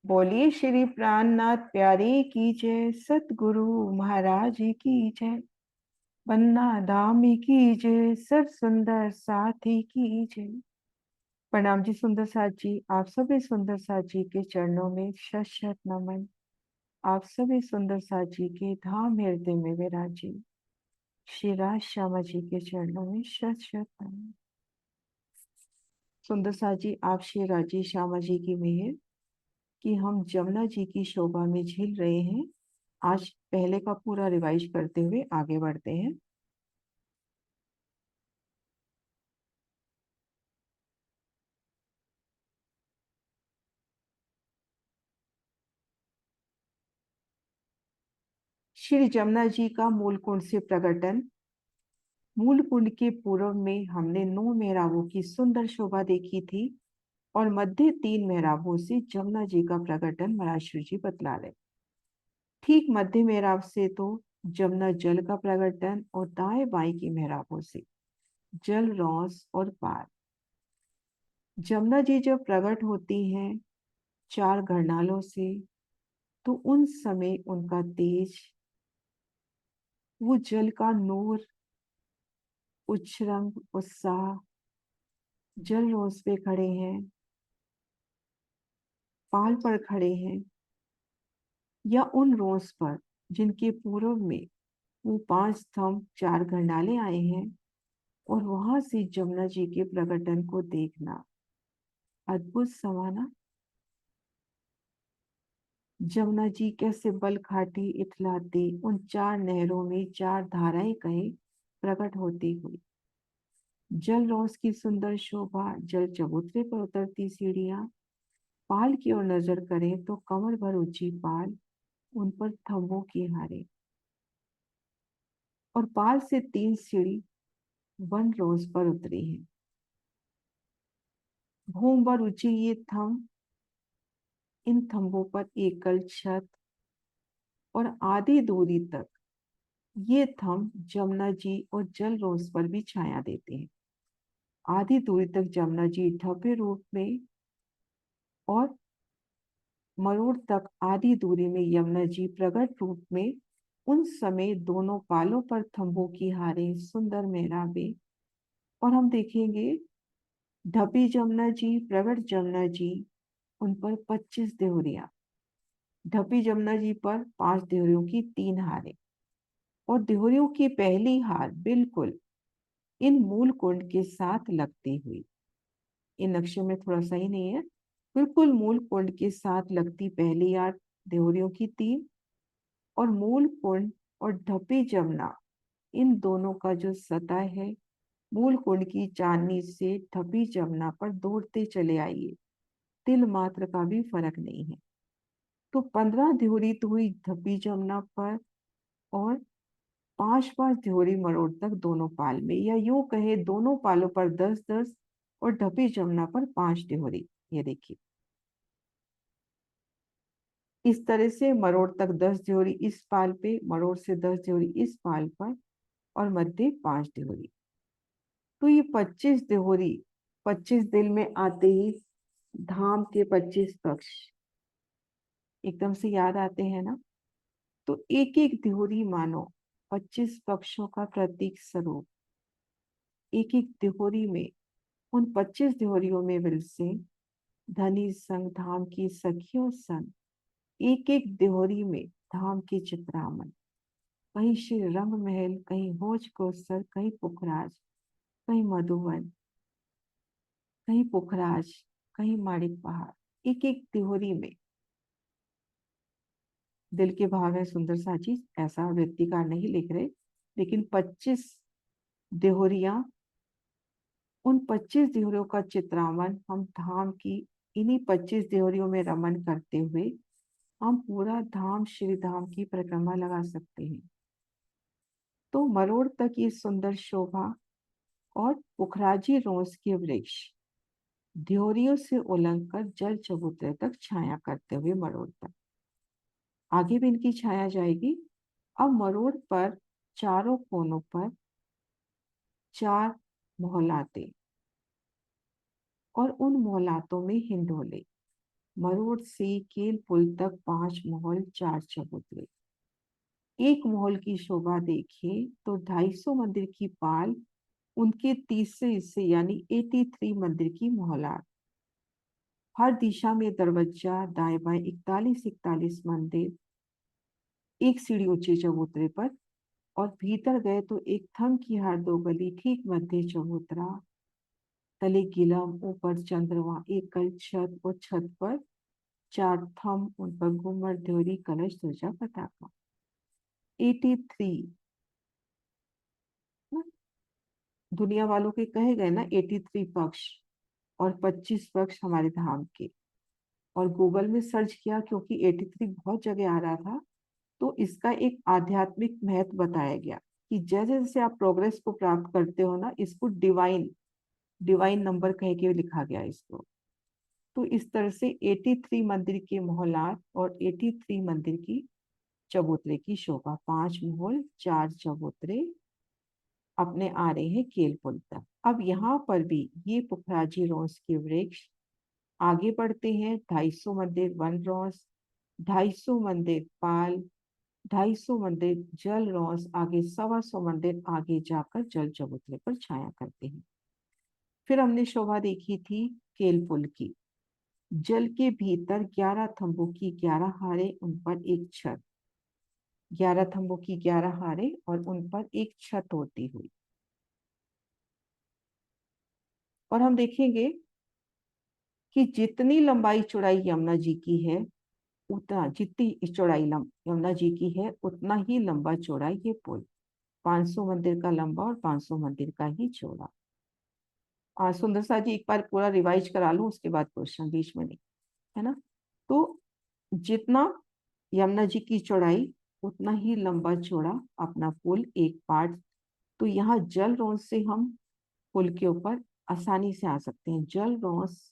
बोलिए श्री प्राणनाथ प्यारे की जय, सतगुरु महाराज की जय, बन्ना धाम की जय, सर सुंदर साथी की जय। प्रणाम जी सुंदर साथ जी, आप सभी सुंदर साथ जी के चरणों में शत शत नमन। आप सभी सुंदर साथ जी के धाम हृदय में विराजी श्री राज श्यामा जी के चरणों में शत शत नमन। सुंदर साथ जी, आप श्री राजी श्यामा जी की मेहर कि हम जमुना जी की शोभा में झिल रहे हैं। आज पहले का पूरा रिवाइज करते हुए आगे बढ़ते हैं। श्री जमुना जी का मूल कुंड से प्रकटन। मूल कुंड के पूर्व में हमने 9 मेहराबों की सुंदर शोभा देखी थी और मध्य 3 मेहराबों से जमुना जी का प्रकटन महाराष्ट्र जी बतला रहे। ठीक मध्य मेहराब से तो जमुना जल का प्रकटन और दाएं बाएं की मेहराबों से जल रौस और पार। जमुना जी जब प्रकट होती हैं 4 घरनालों से, तो उन समय उनका तेज, वो जल का नूर, उच्छृंग उत्साह, जल रोज पे खड़े हैं, पाल पर खड़े हैं, या उन रोज पर जिनके पूर्व में वो 5 स्तंभ 4 घरनाले आए हैं, और वहां से जमुना जी के प्रकटन को देखना अद्भुत समाना। जमुना जी कैसे बल खाटी इथलाती उन 4 नहरों में 4 धाराएं कहे प्रकट होती हुई। जल रोस की सुंदर शोभा, जल चबूतरे पर उतरती सीढ़ियां, पाल की ओर नजर करें तो कमर भर ऊंची पाल, उन पर थंबों की हारे, और पाल से 3 सीढ़ी वन रोज पर उतरी है। भूम भर ऊंची ये थंब, इन थंबों पर एकल छत, और आधी दूरी तक ये थंब जमुना जी और जल रोज पर भी छाया देते हैं। आधी दूरी तक जमुना जी ढपे रूप में, और मरोड़ तक आधी दूरी में यमुना जी प्रकट रूप में। उन समय दोनों पालों पर थंबों की हारे, सुंदर मेहराबे, और हम देखेंगे ढपी जमुना जी, प्रकट जमुना जी, उन पर 25 देहरिया। ढपी जमुना जी पर 5 देहरियों की 3 हारे, और देहरियों की पहली हार बिल्कुल इन मूल कुंड के साथ लगती हुई। इन नक्शे में थोड़ा सही नहीं है, बिल्कुल मूल कुंड के साथ लगती पहली हार देहरियों की 3, और मूल कुंड और ढपी जमुना, इन दोनों का जो सतह है मूल कुंड की चांदनी से ढपी जमुना पर दौड़ते चले आइए, तिल मात्र का भी फर्क नहीं है। तो 15 ध्युरी तो हुई ढपी जमुना पर, और 5-5 ध्युरी मरोड़ तक दोनों पाल में, या यूं कहे दोनों पालों पर 10-10, और ढपी जमुना पर 5 ध्युरी। ये देखिए इस तरह से मरोड़ तक 10 ध्युरी इस पाल पे, मरोड़ से 10 ध्युरी इस पाल पर, और मध्य 5 ध्युरी। तो ये 25 देहोरी 25 दिल में आते ही धाम के 25 पक्ष एकदम से याद आते हैं ना। तो एक एक देहोरी मानो 25 पक्षों का प्रतीक स्वरूप। एक एक देहोरी में, उन 25 देहोरियों में विलसे धनी संग धाम की सखियों संग, एक एक देहोरी में धाम के चित्रामन। कहीं श्री रंग महल, कहीं भोज कोसर, कहीं पुखराज, कहीं मधुवन, कहीं पुखराज, कहीं माणिक पहाड़। एक एक तिहोरी में दिल के भाव है सुंदर साची, ऐसा व्यक्तिकार नहीं लिख रहे, लेकिन 25 देहोरियां, उन 25 देहोरियों का चित्रावन हम धाम की इन्हीं 25 देहोरियों में रमन करते हुए हम पूरा धाम श्री धाम की परिक्रमा लगा सकते हैं। तो मरोड़ तक ये सुंदर शोभा, और पुखराजी रोज के वृक्ष ध्योरियों से उलंघ कर जल चबूतरे तक छाया करते हुए मरोड़ तक, आगे भी इनकी छाया जाएगी। अब मरोड़ पर चारों कोनों पर 4 मोहलाते, और उन मोहलातों में हिंडोले, मरोड़ से केल पुल तक 5 महल 4 चबूतरे। एक महल की शोभा देखें तो 250 मंदिर की पाल, उनके तीसरे हिस्से यानी 83 मंदिर की मोहलात, हर दिशा में दरवाजा, दाएं बाएं 41 41 मंदिर, एक सीढ़ी ऊंचे चबूतरे पर। और भीतर गए तो एक थम की हार 2 गली, ठीक मध्य चबूतरा, तले गिलम, ऊपर चंद्रमा, एक कल छत और छत पर 4 थम, उन पर घूमर, ड्योरी, कलश, ध्वजा, पताका। 83 ना, दुनिया वालों के कहे गए ना 83 पक्ष, और 25 पक्ष हमारे धाम के। और गूगल में सर्च किया क्योंकि 83 बहुत जगह आ रहा था, तो इसका एक आध्यात्मिक महत्व बताया गया कि जैसे जैसे आप प्रोग्रेस को प्राप्त करते हो ना, इसको डिवाइन डिवाइन नंबर कह के लिखा गया इसको। तो इस तरह से 83 मंदिर के मोहलात और 83 मंदिर की चबूतरे की शोभा, 5 महल 4 चबूतरे अपने आ रहे हैं केलपुल तक। अब यहाँ पर भी ये पुखराजी रोस के वृक्ष आगे बढ़ते हैं। 250 मंदिर वन रोस, 250 मंदिर पाल, 250 मंदिर जल रोस, आगे 125 मंदिर आगे जाकर जल चबूतरे पर छाया करते हैं। फिर हमने शोभा देखी थी केलपुल की। जल के भीतर 11 थंबों की 11 हारे, उन पर एक छत, 11 थंबों की 11 हारे और उन पर एक छत होती हुई। और हम देखेंगे कि जितनी लंबाई चौड़ाई यमुना जी की है, उतना जितनी चौड़ाई यमुना जी की है, उतना ही लंबा चौड़ा ये पुल। 500 मंदिर का लंबा और 500 मंदिर का ही चौड़ा। सुंदर सा जी एक बार पूरा रिवाइज करा लूं, उसके बाद क्वेश्चन बीच में नहीं, है ना। तो जितना यमुना जी की चौड़ाई, उतना ही लंबा चौड़ा अपना पुल एक पार्ट। तो यहाँ जल रोस से हम पुल के ऊपर आसानी से आ सकते हैं। जल रोस,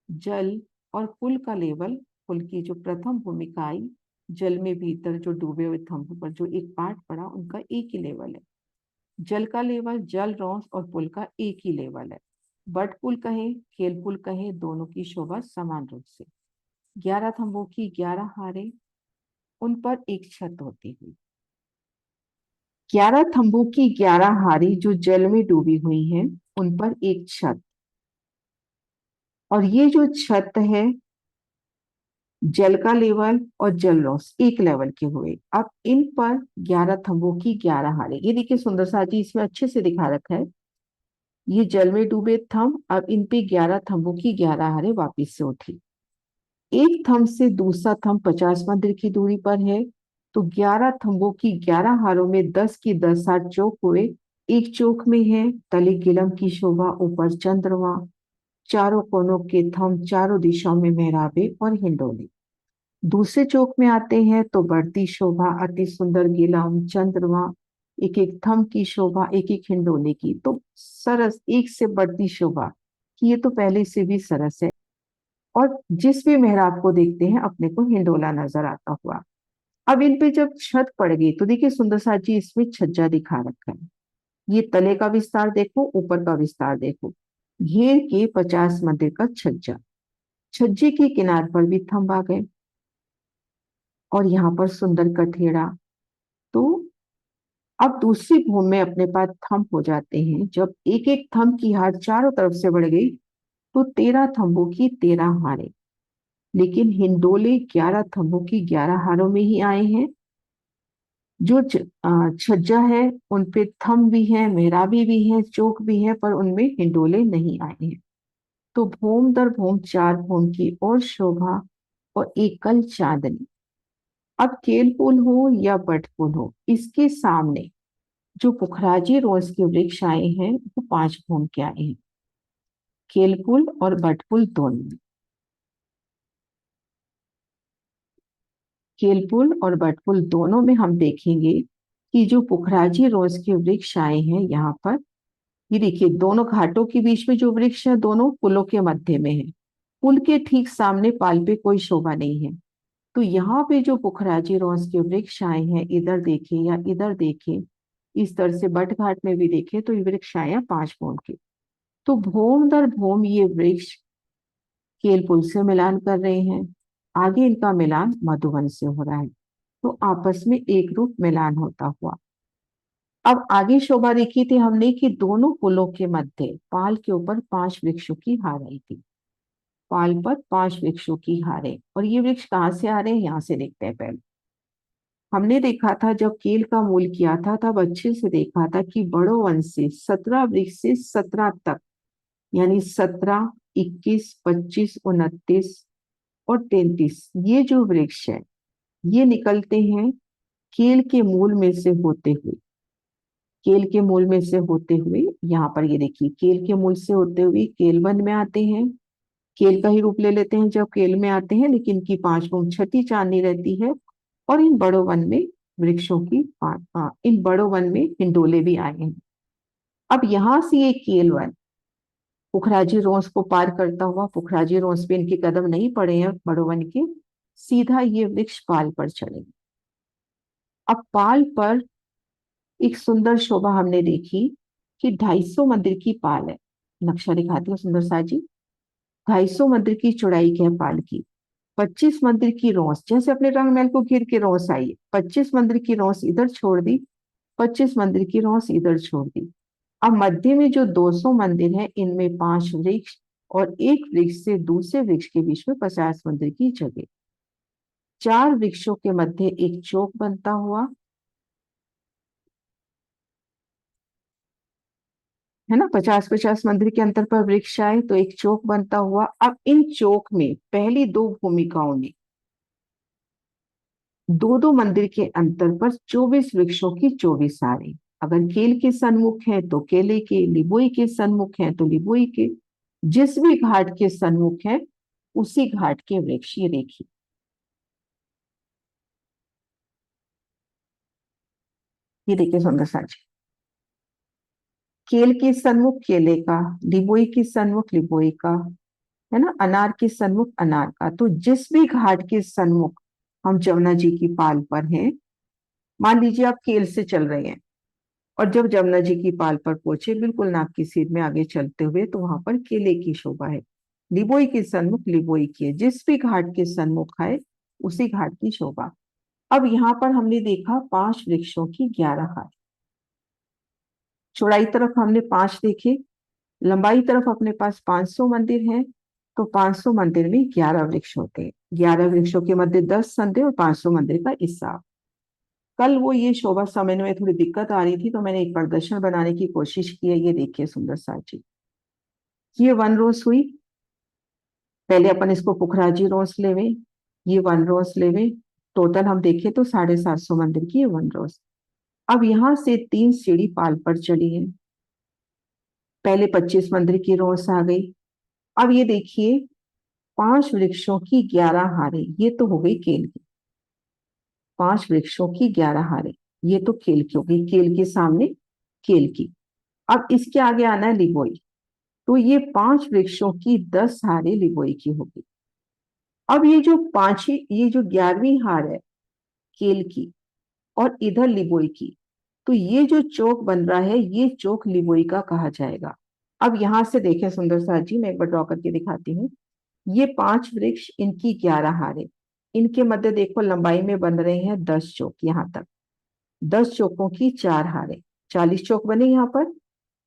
जल और पुल का लेवल, पुल की जो प्रथम भूमिका आई, जल में भीतर जो डूबे हुए थंभों पर जो एक पार्ट पड़ा, उनका एक ही लेवल है। जल का लेवल, जल रोस और पुल का एक ही लेवल है। बट पुल कहें, खेल पुल कहें, दोनों की शोभा समान रूप से। 11 थंभों की 11 हारे, उन पर एक छत होती हुई। 11 थंभों की 11 हारी जो जल में डूबी हुई हैं, उन पर एक छत। और ये जो छत है, जल का लेवल और जल रोस एक लेवल के हुए। अब इन पर 11 थंबों की 11 हारे, ये देखिए सुंदर सा जी इसमें अच्छे से दिखा रखा है। ये जल में डूबे थंब, अब इन पे 11 थंबों की 11 हारे वापिस से उठी। एक थंब से दूसरा थंब 50 मंदिर की दूरी पर है। तो 11 थंबों की 11 हारों में 10 की 10 हार चौक हुए। एक चौक में है तले गिलम की शोभा, ऊपर चंद्रमा, चारों कोनों के थंब, चारों दिशाओं में मेहराबे और हिंडोले। दूसरे चौक में आते हैं तो बढ़ती शोभा, अति सुंदर गिलम, चंद्रमा, एक एक थंब की शोभा, एक एक हिंडोले की। तो सरस, एक से बढ़ती शोभा कि ये तो पहले से भी सरस है। और जिस भी मेहराब को देखते हैं अपने को हिंडोला नजर आता हुआ। अब इन पे जब छत पड़ गई तो देखिए सुंदर सा जी इसमें छज्जा दिखा रखा है। ये तले का विस्तार देखो, ऊपर का विस्तार देखो, घेर के 50 मंदिर का छज्जा। छज्जे के किनार पर भी थंब आ गए और यहाँ पर सुंदर कठेड़ा। तो अब दूसरी भूमि में अपने पास थंब हो जाते हैं। जब एक एक थंब की हार चारों तरफ से बढ़ गई तो 13 थंबों की 13 हारे। लेकिन हिंडोले 11 थंबों की 11 हारों में ही आए हैं। जो छज्जा है उन पे थंब भी है, मेहराबी भी है, चौक भी है, पर उनमें हिंडोले नहीं आए हैं। तो भूम दर भूम 4 भूम की और शोभा और एकल चांदनी। अब केल पुल हो या बट पुल हो, इसके सामने जो पुखराजी रोज के वृक्ष आए हैं वो 5 भूम के आए हैं, केल पुल और बट पुल दोनों। केल पुल और बट पुल दोनों में हम देखेंगे कि जो पुखराजी रोज के वृक्ष आए हैं यहाँ पर, ये देखिए दोनों घाटों के बीच में जो वृक्ष है दोनों पुलों के मध्य में है। पुल के ठीक सामने पाल पे कोई शोभा नहीं है। तो यहाँ पे जो पुखराजी रोस के वृक्ष आए हैं, इधर देखें या इधर देखें, इस तरह से बट घाट में भी देखें तो ये वृक्ष आए हैं 5 भूम के। तो भूम दर भूम ये वृक्ष केल पुल से मिलान कर रहे हैं, आगे इनका मिलान मधुबन से हो रहा है, तो आपस में एक रूप मिलान होता हुआ। अब आगे शोभा देखी थी हमने कि दोनों पुलों के मध्य पाल के ऊपर 5 वृक्षों की हार आई थी। पाल पर 5 वृक्षों की हारें, और ये वृक्ष कहाँ से आ रहे हैं, यहाँ से देखते हैं पहले। हमने देखा था जब केल का मूल किया था तब अच्छे से देखा था कि बड़ो वंश से 17 वृक्ष से 17 तक, यानी 17, 21, 25, 29 और 33, ये जो वृक्ष है ये निकलते हैं केल के मूल में से होते हुए। केल के मूल में से होते हुए यहाँ पर ये देखिए, केल के मूल से होते हुए केल वन में आते हैं। केल का ही रूप ले लेते हैं जब केल में आते हैं, लेकिन इनकी 5 गुण छठी चांदनी रहती है। और इन बड़ो वन में वृक्षों की इन बड़ो वन में हिंडोले भी आए हैं। अब यहां से ये केल वन पुखराजी रोंस को पार करता हुआ, पुखराजी रोंस पे इनके कदम नहीं पड़े हैं बड़ो वन के, सीधा ये वृक्ष पाल पर चढ़ेंगे। अब पाल पर एक सुंदर शोभा हमने देखी कि 250 मंदिर की पाल है। नक्शा दिखाती हूँ सुंदर सा जी। 250 मंदिर की चौड़ाई है पाल की। 25 मंदिर की रौस, जैसे अपने रंग महल को घेर के रौस आई है, 25 मंदिर की रौस इधर छोड़ दी, 25 मंदिर की रौस इधर छोड़ दी। अब मध्य में जो 200 मंदिर है इनमें 5 वृक्ष, और एक वृक्ष से दूसरे वृक्ष के बीच में 50 मंदिर की जगह। 4 वृक्षों के मध्य एक चौक बनता हुआ, है ना, 50-50 मंदिर के अंतर पर वृक्ष आए तो एक चौक बनता हुआ। अब इन चौक में पहली 2 भूमिकाओं ने 2-2 मंदिर के अंतर पर 24 वृक्षों की 24 हारें। अगर केल के सन्मुख है तो केले के, लिबोई के सन्मुख है तो लिबोई के, जिस भी घाट के सन्मुख है उसी घाट के वृक्ष। ये देखिए, ये देखिए सुंदर साज, केल के सन्मुख केले का, लिबोई के सन्मुख लिबोई का, है ना, अनार के सन्मुख अनार का। तो जिस भी घाट के सन्मुख हम जमुना जी की पाल पर हैं, मान लीजिए आप केल से चल रहे हैं और जब जमुना जी की पाल पर पहुंचे बिल्कुल नाक की सीध में आगे चलते हुए, तो वहां पर केले की शोभा है। लिबोई के सन्मुख लिबोई की है, जिस भी घाट के सन्मुख है उसी घाट की शोभा। अब यहाँ पर हमने देखा 5 वृक्षों की 11 हार। चौड़ाई तरफ हमने 5 देखे, लंबाई तरफ अपने पास 500 मंदिर हैं, तो 500 मंदिर में 11 वृक्ष होते हैं। 11 वृक्षों के मध्य 10 संधि और 500 मंदिर का हिसाब। कल वो ये शोभा समझने में थोड़ी दिक्कत आ रही थी तो मैंने एक प्रदर्शन बनाने की कोशिश की है। ये देखिए सुंदर साची, ये वन रोज हुई। पहले अपन इसको पुखराजी रोज लेवे, ये वन रोज लेवे। टोटल हम देखें तो 750 मंदिर की ये वन रोज। अब यहां से 3 सीढ़ी पाल पर चली है। पहले 25 मंदिर की रोज आ गई। अब ये देखिए, 5 वृक्षों की 11 हारें, ये तो हो गई केल की। 5 वृक्षों की 11 हारें, ये तो केल की हो गई, केल के सामने केल की। अब इसके आगे आना है लिबोई, तो ये 5 वृक्षों की 10 हारें लिबोई की होगी। अब ये जो पांचवी, ये जो 11वीं हार है केल की और इधर लिबोई की, तो ये जो चौक बन रहा है ये चौक लिबोई का कहा जाएगा। अब यहां से देखें सुंदर सा जी, मैं एक बार ड्रॉ करके दिखाती हूँ। ये 5 वृक्ष, इनकी 11 हारें, इनके मध्य देखो लंबाई में बन रहे हैं 10 चौक यहां तक। 10 चौकों की 4 हारें, 40 चौक बने यहाँ पर।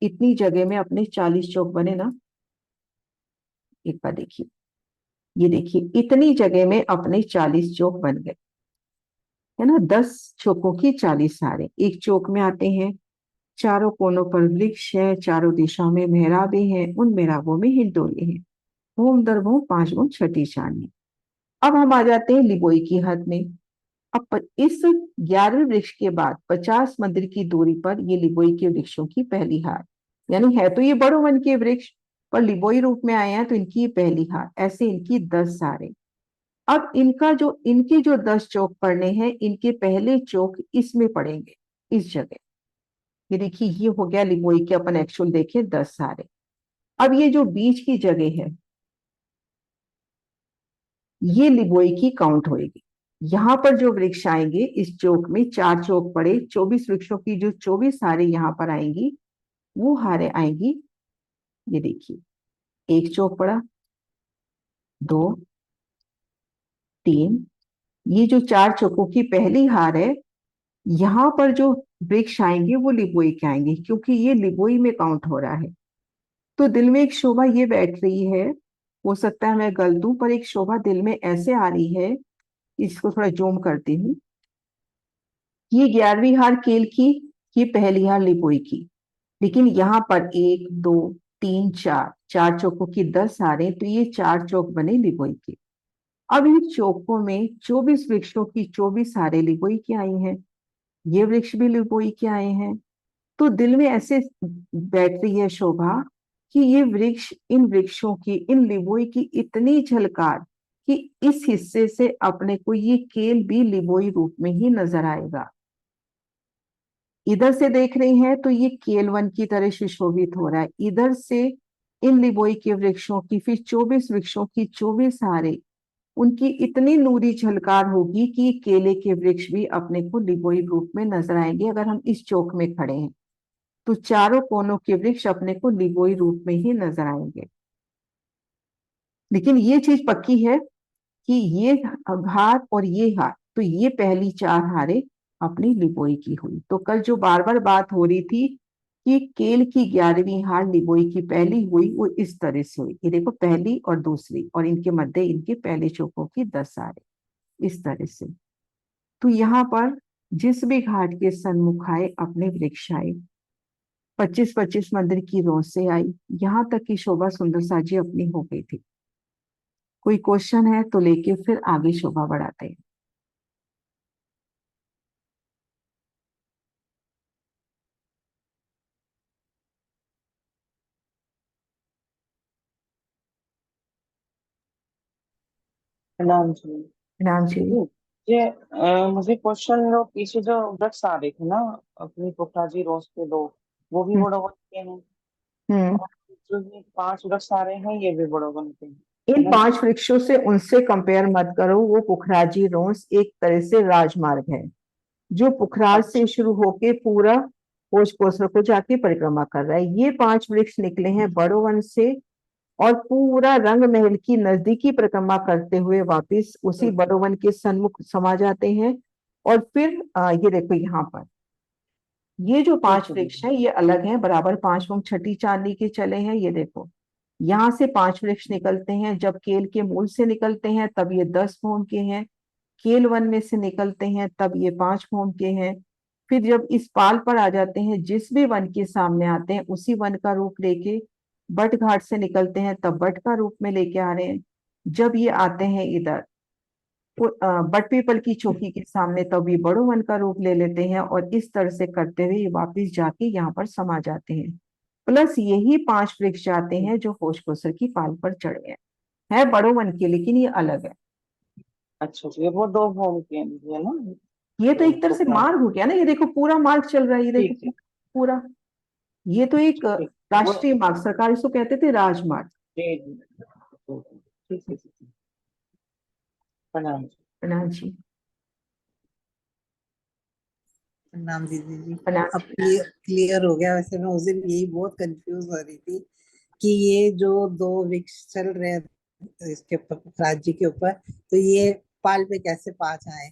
इतनी जगह में अपने 40 चौक बने ना, एक बार देखिए, ये देखिए इतनी जगह में अपने 40 चौक बन गए, है ना। 10 चौकों की 40 हारें। एक चौक में आते हैं, चारों कोनों पर वृक्ष है, चारों दिशाओं में मेहराबे हैं, उन मेहराबों में हिंडोले हैं। होम दर भोम 5 गुण छठी चांदनी। अब हम आ जाते हैं लिबोई की हद में। अब इस 11वें वृक्ष के बाद 50 मंदिर की दूरी पर ये लिबोई के वृक्षों की पहली हार, यानी है तो ये बड़ो वन के वृक्ष पर लिबोई रूप में आए हैं, तो इनकी ये पहली हार। ऐसे इनकी 10 हारें। अब इनका जो, इनके जो 10 चौक पड़ने हैं, इनके पहले चौक इसमें पड़ेंगे, इस जगह। ये देखिए, ये हो गया लिबोई के, अपन एक्चुअल देखे 10 हारें। अब ये जो बीच की जगह है ये लिबोई की काउंट होएगी। यहाँ पर जो वृक्ष आएंगे इस चौक में, 4 चौक पड़े, 24 वृक्षों की जो 24 हारें यहाँ पर आएंगी, वो हारें आएंगी। ये देखिए, एक चौक पड़ा, 2, 3। ये जो 4 चौकों की पहली हार है, यहाँ पर जो वृक्ष आएंगे वो लिबोई के आएंगे, क्योंकि ये लिबोई में काउंट हो रहा है। तो दिल में एक शोभा ये बैठ रही है, हो सकता है मैं गलत हूं, पर एक शोभा दिल में ऐसे आ रही है, इसको थोड़ा जूम करती हूँ। ये 11वीं हार केल की, ये पहली हार लिबोई की। लेकिन यहाँ पर 1, 2, 3, 4, 4 चौकों की 10 हारें, तो ये 4 चौक बने लिबोई के। अब इन चौकों में 24 वृक्षों की 24 हारें लिबोई की आई हैं, ये वृक्ष भी लिबोई के आए हैं। तो दिल में ऐसे बैठ रही है शोभा कि ये वृक्ष, इन वृक्षों की, इन लिबोई की इतनी झलकार कि इस हिस्से से अपने को ये केल भी लिबोई रूप में ही नजर आएगा। इधर से देख रही हैं तो ये केलवन की तरह सुशोभित हो रहा है, इधर से इन लिबोई के वृक्षों की, फिर 24 वृक्षों की 24 हारे, उनकी इतनी नूरी झलकार होगी कि केले के वृक्ष भी अपने को लिबोई रूप में नजर आएंगे अगर हम इस चौक में खड़े हैं। तो चारों कोनों के वृक्ष अपने को लिबोई रूप में ही नजर आएंगे। लेकिन ये चीज पक्की है कि ये हार और ये हार, तो ये पहली 4 हारें अपनी लिबोई की हुई। तो कल जो बार बार बात हो रही थी कि केल की 11वीं हार लिबोई की पहली हुई, वो इस तरह से हुई। ये देखो, पहली और दूसरी, और इनके मध्य इनके पहले चौकों की 10 हारें इस तरह से। तो यहाँ पर जिस भी घाट के सन्मुख आए अपने वृक्ष आए, 25-25 मंदिर की रोशें आई, यहाँ तक की शोभा सुंदर साजी अपनी हो गई थी। कोई क्वेश्चन है तो लेके फिर आगे शोभा बढ़ाते हैं। नाम जी। नाम जी। दीदी, ये मुझे क्वेश्चन, जो पीछे जो वृक्ष आ रहे थे ना, अपनी पुखराजी रोज के दो, वो भी हम्म। बड़ोवन के हैं। हम्म। और जो ये 5 वृक्ष आ रहे हैं, ये भी बड़ोवन के हैं, इन है ना? 5 वृक्षों से उनसे कंपेयर मत करो, वो पुखराजी रोस एक तरह से राजमार्ग है, जो पुखराज से अच्छा। शुरू होके पूरा भोज कोसर को जाके परिक्रमा कर रहा है। ये 5 वृक्ष निकले हैं बड़ोवन से, और पूरा रंग महल की नजदीकी परिक्रमा करते हुए वापिस उसी बड़ोवन के सन्मुख समा जाते हैं। और फिर ये देखो यहाँ पर ये जो ठीक 5 है वृक्ष दीदी। हैं, ये अलग हैं, बराबर 5 होम छठी चांदी के चले हैं। ये देखो, यहाँ से 5 वृक्ष निकलते हैं, जब केल के मूल से निकलते हैं तब ये 10 होम के हैं। केल वन में से निकलते हैं तब ये 5 होम के हैं। फिर जब इस पाल पर आ जाते हैं, जिस भी वन के सामने आते हैं उसी वन का रूप लेके, बट घाट से निकलते हैं तब बट का रूप में लेके आ रहे हैं। जब ये आते हैं इधर बट पीपल की चौकी के सामने, तब ये बड़ो वन का रूप ले लेते हैं, और इस तरह से करते हुए ये वापिस जाके यहाँ पर समा जाते हैं। प्लस यही 5 वृक्ष जाते हैं जो होश कोसर की पाल पर चढ़े हैं, है बड़ो वन के, लेकिन ये अलग है। अच्छा जी, वो 2 होम के हैं दीदी, है ना? ये तो तो एक तरह से पुखराज। मार्ग हो गया ना, ये देखो पूरा मार्ग चल रहा है, ये देखो ठीक है। पूरा। ये तो एक ठीक। वो। राष्ट्रीय मार्ग, सरकार इसको कहते थे राजमार्ग। जी जी। ठीक है दीदी। प्रणाम जी। प्रणाम जी। नाम दीदी जी। प्रणाम अब जी। क्लियर क्लियर हो गया। वैसे मैं उस दिन यही बहुत कंफ्यूज हो रही थी कि ये जो 2 वृक्ष चल रहे हैं इसके ऊपर, राज्य के ऊपर, तो ये पाल पे कैसे 5 आए।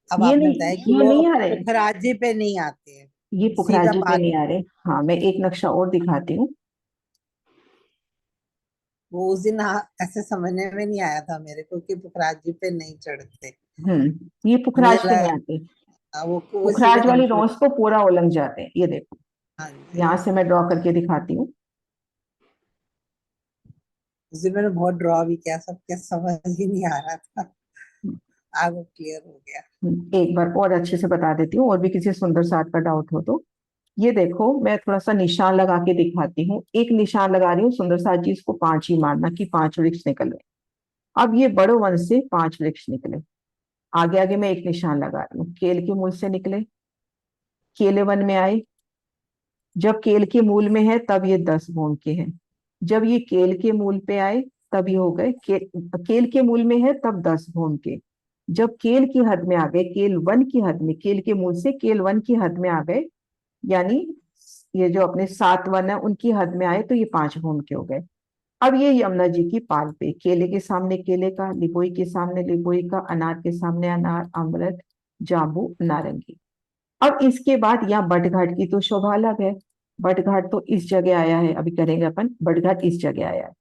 अब ये आपने बताया कि नहीं, ये वो नहीं आ रहे, राज्य पे नहीं आते हैं, ये सीधा पुखराजी पे पाल। नहीं आ रहे। हाँ, मैं एक नक्शा और दिखाती हूँ। वो उस दिन ऐसे समझने में नहीं आया था मेरे को कि राज्य पे नहीं चढ़ते। ये मुझे पुखराज पे नहीं लगा आते। वो इसीलिए पुखराज वाली कंफ्यूज। रोज को पूरा उलंघ जाते हैं, ये देखो, हाँ जी। यहां से मैं ड्रॉ करके दिखाती हूँ। उस दिन मैंने बहुत ड्रॉ भी किया, सब क्या समझ ही नहीं आ रहा था। आगे क्लियर हो गया। एक बार और अच्छे से बता देती हूँ, और भी किसी सुंदर साथ का डाउट हो तो। ये देखो, मैं थोड़ा सा निशान लगा के दिखाती हूँ, एक निशान लगा रही हूँ सुंदर साथ जी, इसको 5 ही मानना कि 5 वृक्ष निकल गए। अब ये बड़ो वन से 5 वृक्ष निकले, आगे आगे मैं एक निशान लगा रही हूँ, केल के मूल से निकले, केले वन में आए, जब केल के मूल में है तब ये 10 भूम के हैं। जब ये केल के मूल पे आए तब ये हो गए केल के मूल में है तब 10 भूम के। जब केल की हद में आ गए, केल वन की हद में, केल के मूल से केल वन की हद में आ गए, यानी ये जो अपने 7 वन है उनकी हद में आए, तो ये 5 भूम के हो गए। अब ये यमुना जी की पाल पे, केले के सामने केले का, लिपोई के सामने लिपोई का, अनार के सामने अनार, अमृत, जाम्बू, नारंगी। अब इसके बाद यहाँ बटघाट की तो शोभा अलग है। बटघाट तो इस जगह आया है, अभी करेंगे अपन, बटघाट इस जगह आया है।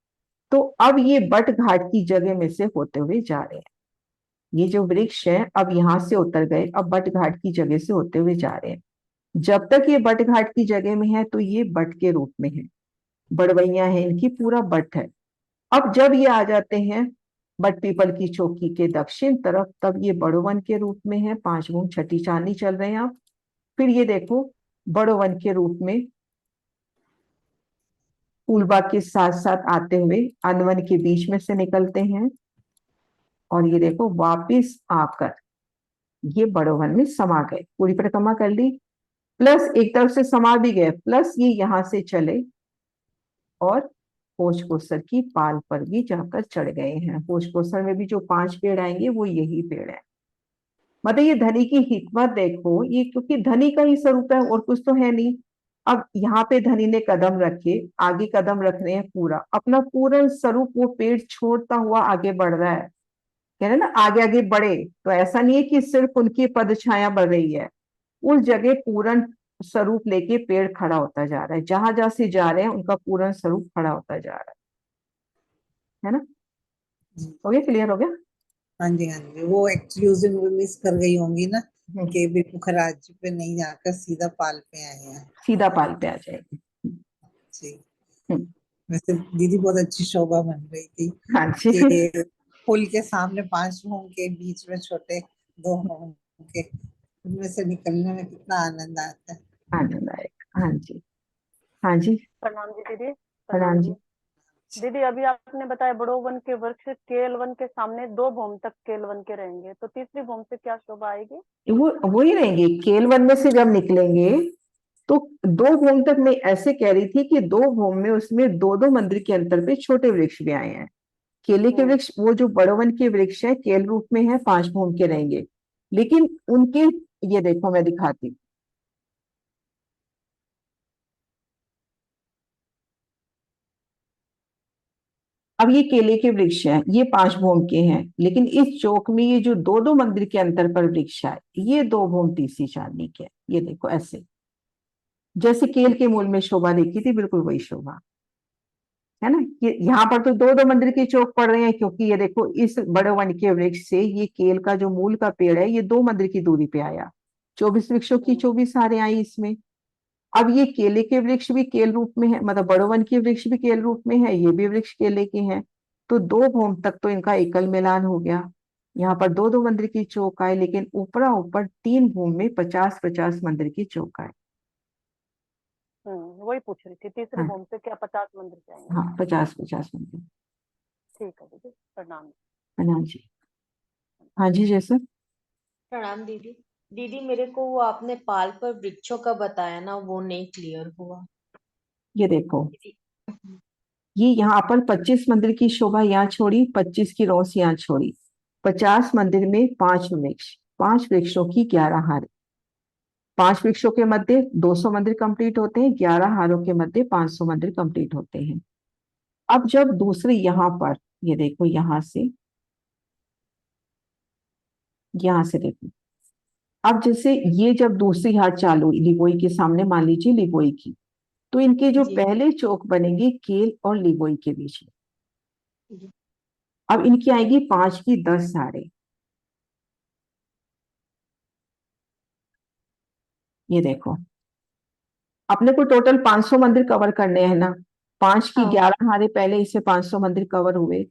तो अब ये बटघाट की जगह में से होते हुए जा रहे हैं। ये जो वृक्ष है अब यहाँ से उतर गए, अब बटघाट की जगह से होते हुए जा रहे हैं। जब तक ये बटघाट की जगह में है तो ये बट के रूप में है, बड़वैया है इनकी, पूरा बट है। अब जब ये आ जाते हैं बट पीपल की चौकी के दक्षिण तरफ, तब ये बड़ोवन के रूप में है। 5 गुण छठी चांदी चल रहे हैं आप। फिर ये देखो बड़ोवन के रूप में फूलबाग के साथ साथ आते हुए अनवन के बीच में से निकलते हैं, और ये देखो वापिस आकर ये बड़ोवन में समा गए, पूरी परिक्रमा कर ली। प्लस एक तरफ से समा भी गए, प्लस ये यहां से चले और भोजकोसर की पाल पर भी जाकर चढ़ गए हैं। भोजकोसर में भी जो 5 पेड़ आएंगे वो यही पेड़ है। मतलब ये धनी की हिकमत देखो, ये क्योंकि धनी का ही स्वरूप है और कुछ तो है नहीं। अब यहाँ पे धनी ने कदम रखे, आगे कदम रख रहे हैं, पूरा अपना पूर्ण स्वरूप वो पेड़ छोड़ता हुआ आगे बढ़ रहा है। कह रहे हैं ना आगे आगे बढ़े, तो ऐसा नहीं है कि सिर्फ उनकी पद छाया बढ़ रही है, उस जगह पूर्ण स्वरूप लेके पेड़ खड़ा होता जा रहा है। जहां जहां से जा रहे हैं उनका पूर्ण स्वरूप खड़ा होता जा रहा है ना। जी। हो गया, क्लियर हो गया। हाँ जी, हाँ जी, वो एक्चुअली उस दिन वो मिस कर गई होंगी ना, कि बिपुखराज जी पे नहीं जाकर सीधा पाल पे आए हैं। सीधा पाल पे आ जाएगी। जी। हम्म, वैसे दीदी बहुत अच्छी शोभा बन रही थी हाँ जी। कि पुल के सामने 5 होंगे, बीच में छोटे 2 होंगे, उनमें से निकलने में कितना आनंद आता है। आनंद आएगा, हाँ जी। हाँ जी। प्रणाम जी दीदी। प्रणाम प्रणाम जी। जी। दीदी अभी आपने बताया बड़ो वन के वृक्ष केल वन के सामने 2 भूम तक केल वन के रहेंगे, तो तीसरी भूम से क्या शोभा आएगी? वो ही रहेंगे। केलवन में से जब निकलेंगे तो 2 भूम तक मैं ऐसे कह रही थी कि 2 भूम में उसमें 2 मंदिर के अंतर पे छोटे वृक्ष भी आए हैं। केले के वृक्ष वो जो बड़वन के वृक्ष है केल रूप में है, 5 भूम के रहेंगे, लेकिन उनके, ये देखो मैं दिखाती हूँ। अब ये केले के वृक्ष हैं, ये 5 भूम के हैं, लेकिन इस चौक में ये जो 2 मंदिर के अंतर पर वृक्ष है, ये 2 भूम तीसरी चांदनी के। ये देखो ऐसे, जैसे केल के मूल में शोभा देखी थी, बिल्कुल वही शोभा है ना। ये यहाँ पर तो 2 मंदिर के चौक पड़ रहे हैं, क्योंकि ये देखो इस बड़े वन के वृक्ष से ये केल का जो मूल का पेड़ है ये 2 मंदिर की दूरी पे आया। 24 वृक्षों की 24 हारें आई इसमें। अब ये केले के वृक्ष भी केल रूप में है, मतलब बड़ो वन के वृक्ष भी केल रूप में है, ये भी वृक्ष केले के हैं। तो 2 भूम तक तो इनका एकल मिलान हो गया। यहाँ पर 2 मंदिर की चौक आए, लेकिन ऊपरा ऊपर 3 भूम में 50-50 मंदिर की चौक आए। वही पूछ रही थी, तीसरी हाँ भूम से क्या 50 मंदिर जाएंगे? हाँ, 50-50 मंदिर। ठीक है दीदी, प्रणाम। प्रणाम जी। हाँ जी, जैसे प्रणाम दीदी। दीदी मेरे को वो आपने पाल पर वृक्षों का बताया ना, वो नहीं क्लियर हुआ ये देखो, दीदी। ये यहाँ पर 25 मंदिर की शोभा यहाँ छोड़ी, 25 की रौस यहाँ छोड़ी। 50 मंदिर में 5 वृक्ष, 5 वृक्षों की 11 हार। 5 वृक्षों के मध्य 200 मंदिर कंप्लीट होते हैं, 11 हारों के मध्य 500 मंदिर कंप्लीट होते हैं। अब जब दूसरे यहाँ पर, ये देखो यहाँ से देखो, अब जैसे ये जब दूसरी हार चालू हुई लिबोई के सामने, मान लीजिए लिबोई की, तो इनके जो जी पहले चौक बनेंगे केल और लिबोई के बीच में। जी। अब इनकी आएगी 5 की 10 हारें। ये देखो, अपने को टोटल 500 मंदिर कवर करने हैं ना। 5 की हाँ 11 हारे, पहले इससे 500 मंदिर कवर हुए।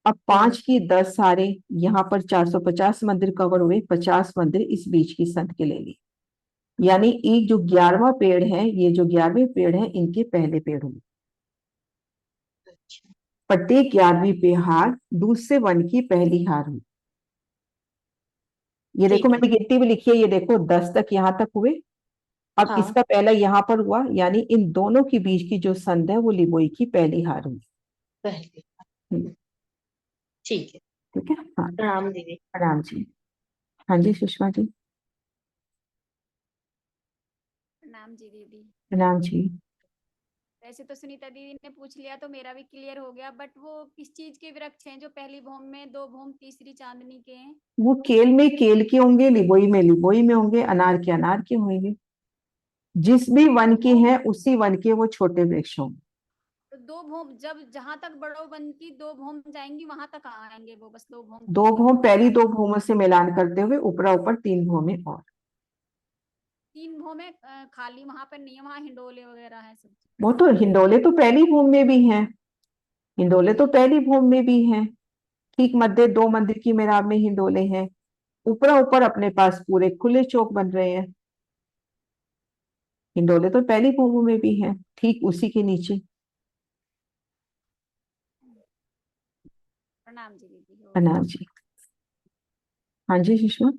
अब 5 की 10 हारे, यहाँ पर 450 मंदिर कवर हुए। 50 मंदिर इस बीच की संत के ले ली। यानी एक जो 11वां पेड़ है, ये जो 11वें पेड़ है, इनके पहले पेड़ हुए। अच्छा। प्रत्येक 11वीं पे हार दूसरे वन की पहली हार हुई। ये देखो ठीक है। मैंने गिनती भी लिखी है, ये देखो 10 तक यहाँ तक हुए। अब हाँ इसका पहला यहाँ पर हुआ, यानी इन दोनों के बीच की जो संध है वो लिबोई की पहली हार हुई। पहले। हम्म, ठीक है। ठीक है। हाँ, प्रणाम दीदी। प्रणाम जी। हाँ जी सुषमा जी। प्रणाम जी दीदी। प्रणाम जी। वैसे तो सुनीता दीदी ने पूछ लिया तो मेरा भी क्लियर हो गया, बट वो किस चीज के वृक्ष हैं जो पहली भूम में, दो भूम तीसरी चांदनी के हैं? वो केल में केल के होंगे, लिबोई में लिबोई में होंगे, अनार के होंगे। जिस भी वन के हैं उसी वन के वो छोटे वृक्ष होंगे। तो दो भूम, जब जहां तक बड़ो वन की दो भूम जाएंगी वहां तक आएंगे वो, बस दो भूम दो भूम, पहली दो भूमों से मिलान करते हुए ऊपरा ऊपर 3 भूमें और। 3 भूमें खाली वहां पर नहीं है, वहां हिंडोले वगैरह है सब। वो तो हिंडोले तो पहली भूम में भी हैं, हिंडोले तो पहली भूम में भी हैं। ठीक मध्य 2 मंदिर की मेराब में हिंडोले हैं। ऊपरा ऊपर अपने पास पूरे खुले चौक बन रहे हैं। हिंडोले तो पहली भूमों में भी हैं, ठीक उसी के नीचे। प्रणाम जी दीदी। प्रणाम जी। हाँ जी सुषमा।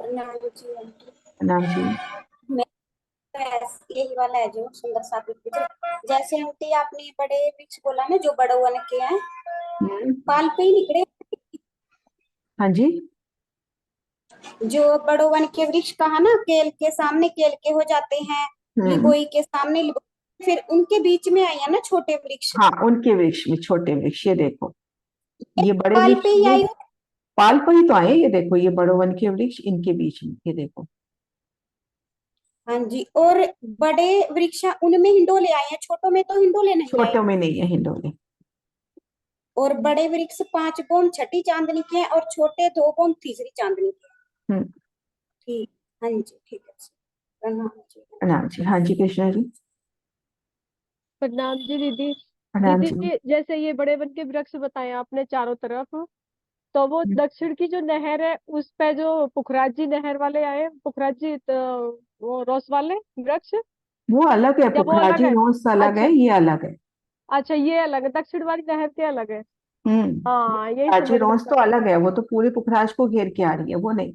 प्रणाम जी। यही वाला है जो सुंदर सा पिक्चर। जैसे आंटी आपने बड़े वृक्ष बोला ना जो बड़े वन के हैं, पाल पे ही निकले। हाँ जी। जो बड़ो वन के वृक्ष कहा ना, केल के सामने केल के हो जाते हैं, लिबोई के सामने लिबोई, फिर उनके बीच में आई है ना छोटे वृक्ष। हाँ, उनके वृक्ष में छोटे वृक्ष, ये देखो, ये बड़े पाल वृक्ष पे ही ये आई। पाल पर ही तो आए। ये देखो, ये बड़ो वन के वृक्ष इनके बीच में, ये देखो। हाँ जी, और बड़े वृक्ष उनमें हिंडोले आए हैं, छोटों में तो हिंडोले नहीं आए। छोटों में नहीं है हिंडोले। और बड़े वृक्ष 5 बोम छठी चांदनी के हैं और छोटे 2 बोम तीसरी चांदनी के हैं। ठीक। हाँ जी, ठीक है। प्रणाम जी। प्रणाम जी। हाँ जी कृष्णा जी। प्रणाम जी दीदी। प्रणाम जी। दीदी जैसे ये बड़े वन के वृक्ष बताए आपने चारों तरफ, तो वो दक्षिण की जो नहर है उस पे जो पुखराजी नहर वाले आए, पुखराजी वो रोस वाले वृक्ष, वो अलग है, या वो अलग पुखराजी है? रोज अलग है, अच्छा ये अलग है। अच्छा, ये अलग है, दक्षिण वाली नहर के अलग है। हाँ, यही पुखराजी समझ में रोज था। तो अलग है, वो तो पूरे पुखराज को घेर के आ रही है, वो नहीं।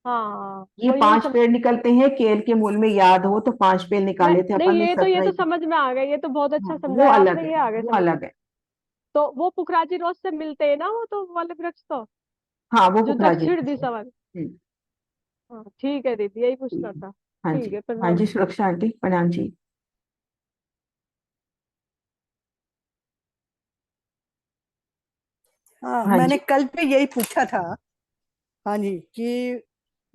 हाँ, ये तो यही 5 पेड़ निकलते हैं केल के मूल में, याद हो तो 5 पेड़ नहीं निकाले थे नहीं, अपन ने, ये तो 17। समझ में आ गया, ये तो बहुत अच्छा वो समझाया अलग आपने, है, ये आ गया वो समझ में। अलग है। तो वो पुखराजी रोज से मिलते हैं ना, वो तो वाले वृक्ष तो हाँ, वो जो पुखराजी दक्षिण रोज है। दिशा वाले। हाँ ठीक है दीदी, यही पूछना था। हाँ ठीक जी। है, हाँ प्रणाम जी जी। सुरक्षा आंटी, प्रणाम जी। हाँ, हाँ मैंने जी। कल पे यही पूछा था। हाँ जी, कि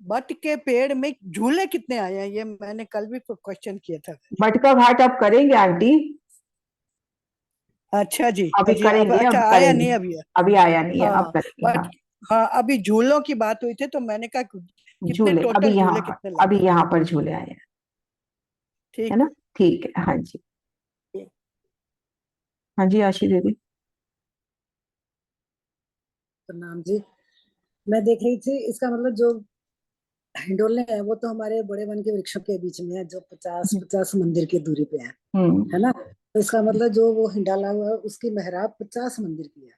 बट के पेड़ में झूले कितने आए हैं, ये मैंने कल भी क्वेश्चन किया था। मटका घाट अब करेंगे आंटी। अच्छा जी। अभी जी, अब करेंगे, अच्छा अब आया करेंगे। नहीं अभी। अभी आया नहीं है, अब हाँ करेंगे। बट हाँ, हाँ, अभी झूलों की बात हुई थी तो मैंने कहा कितने झूले अभी टोटल यहाँ झूले पर, कितने लगे। अभी यहाँ पर झूले आए हैं, है ठीक। ना? ठीक है। हाँ जी। हाँ जी आशी दीदी। प्रणाम जी। मैं देख रही थी, इसका मतलब जो हिंडोले है वो तो हमारे बड़े वन के वृक्षों के बीच में है, जो 50 मंदिर की दूरी पे है ना। तो इसका मतलब जो वो हिंडाला हुआ है उसकी मेहराब 50 मंदिर की है।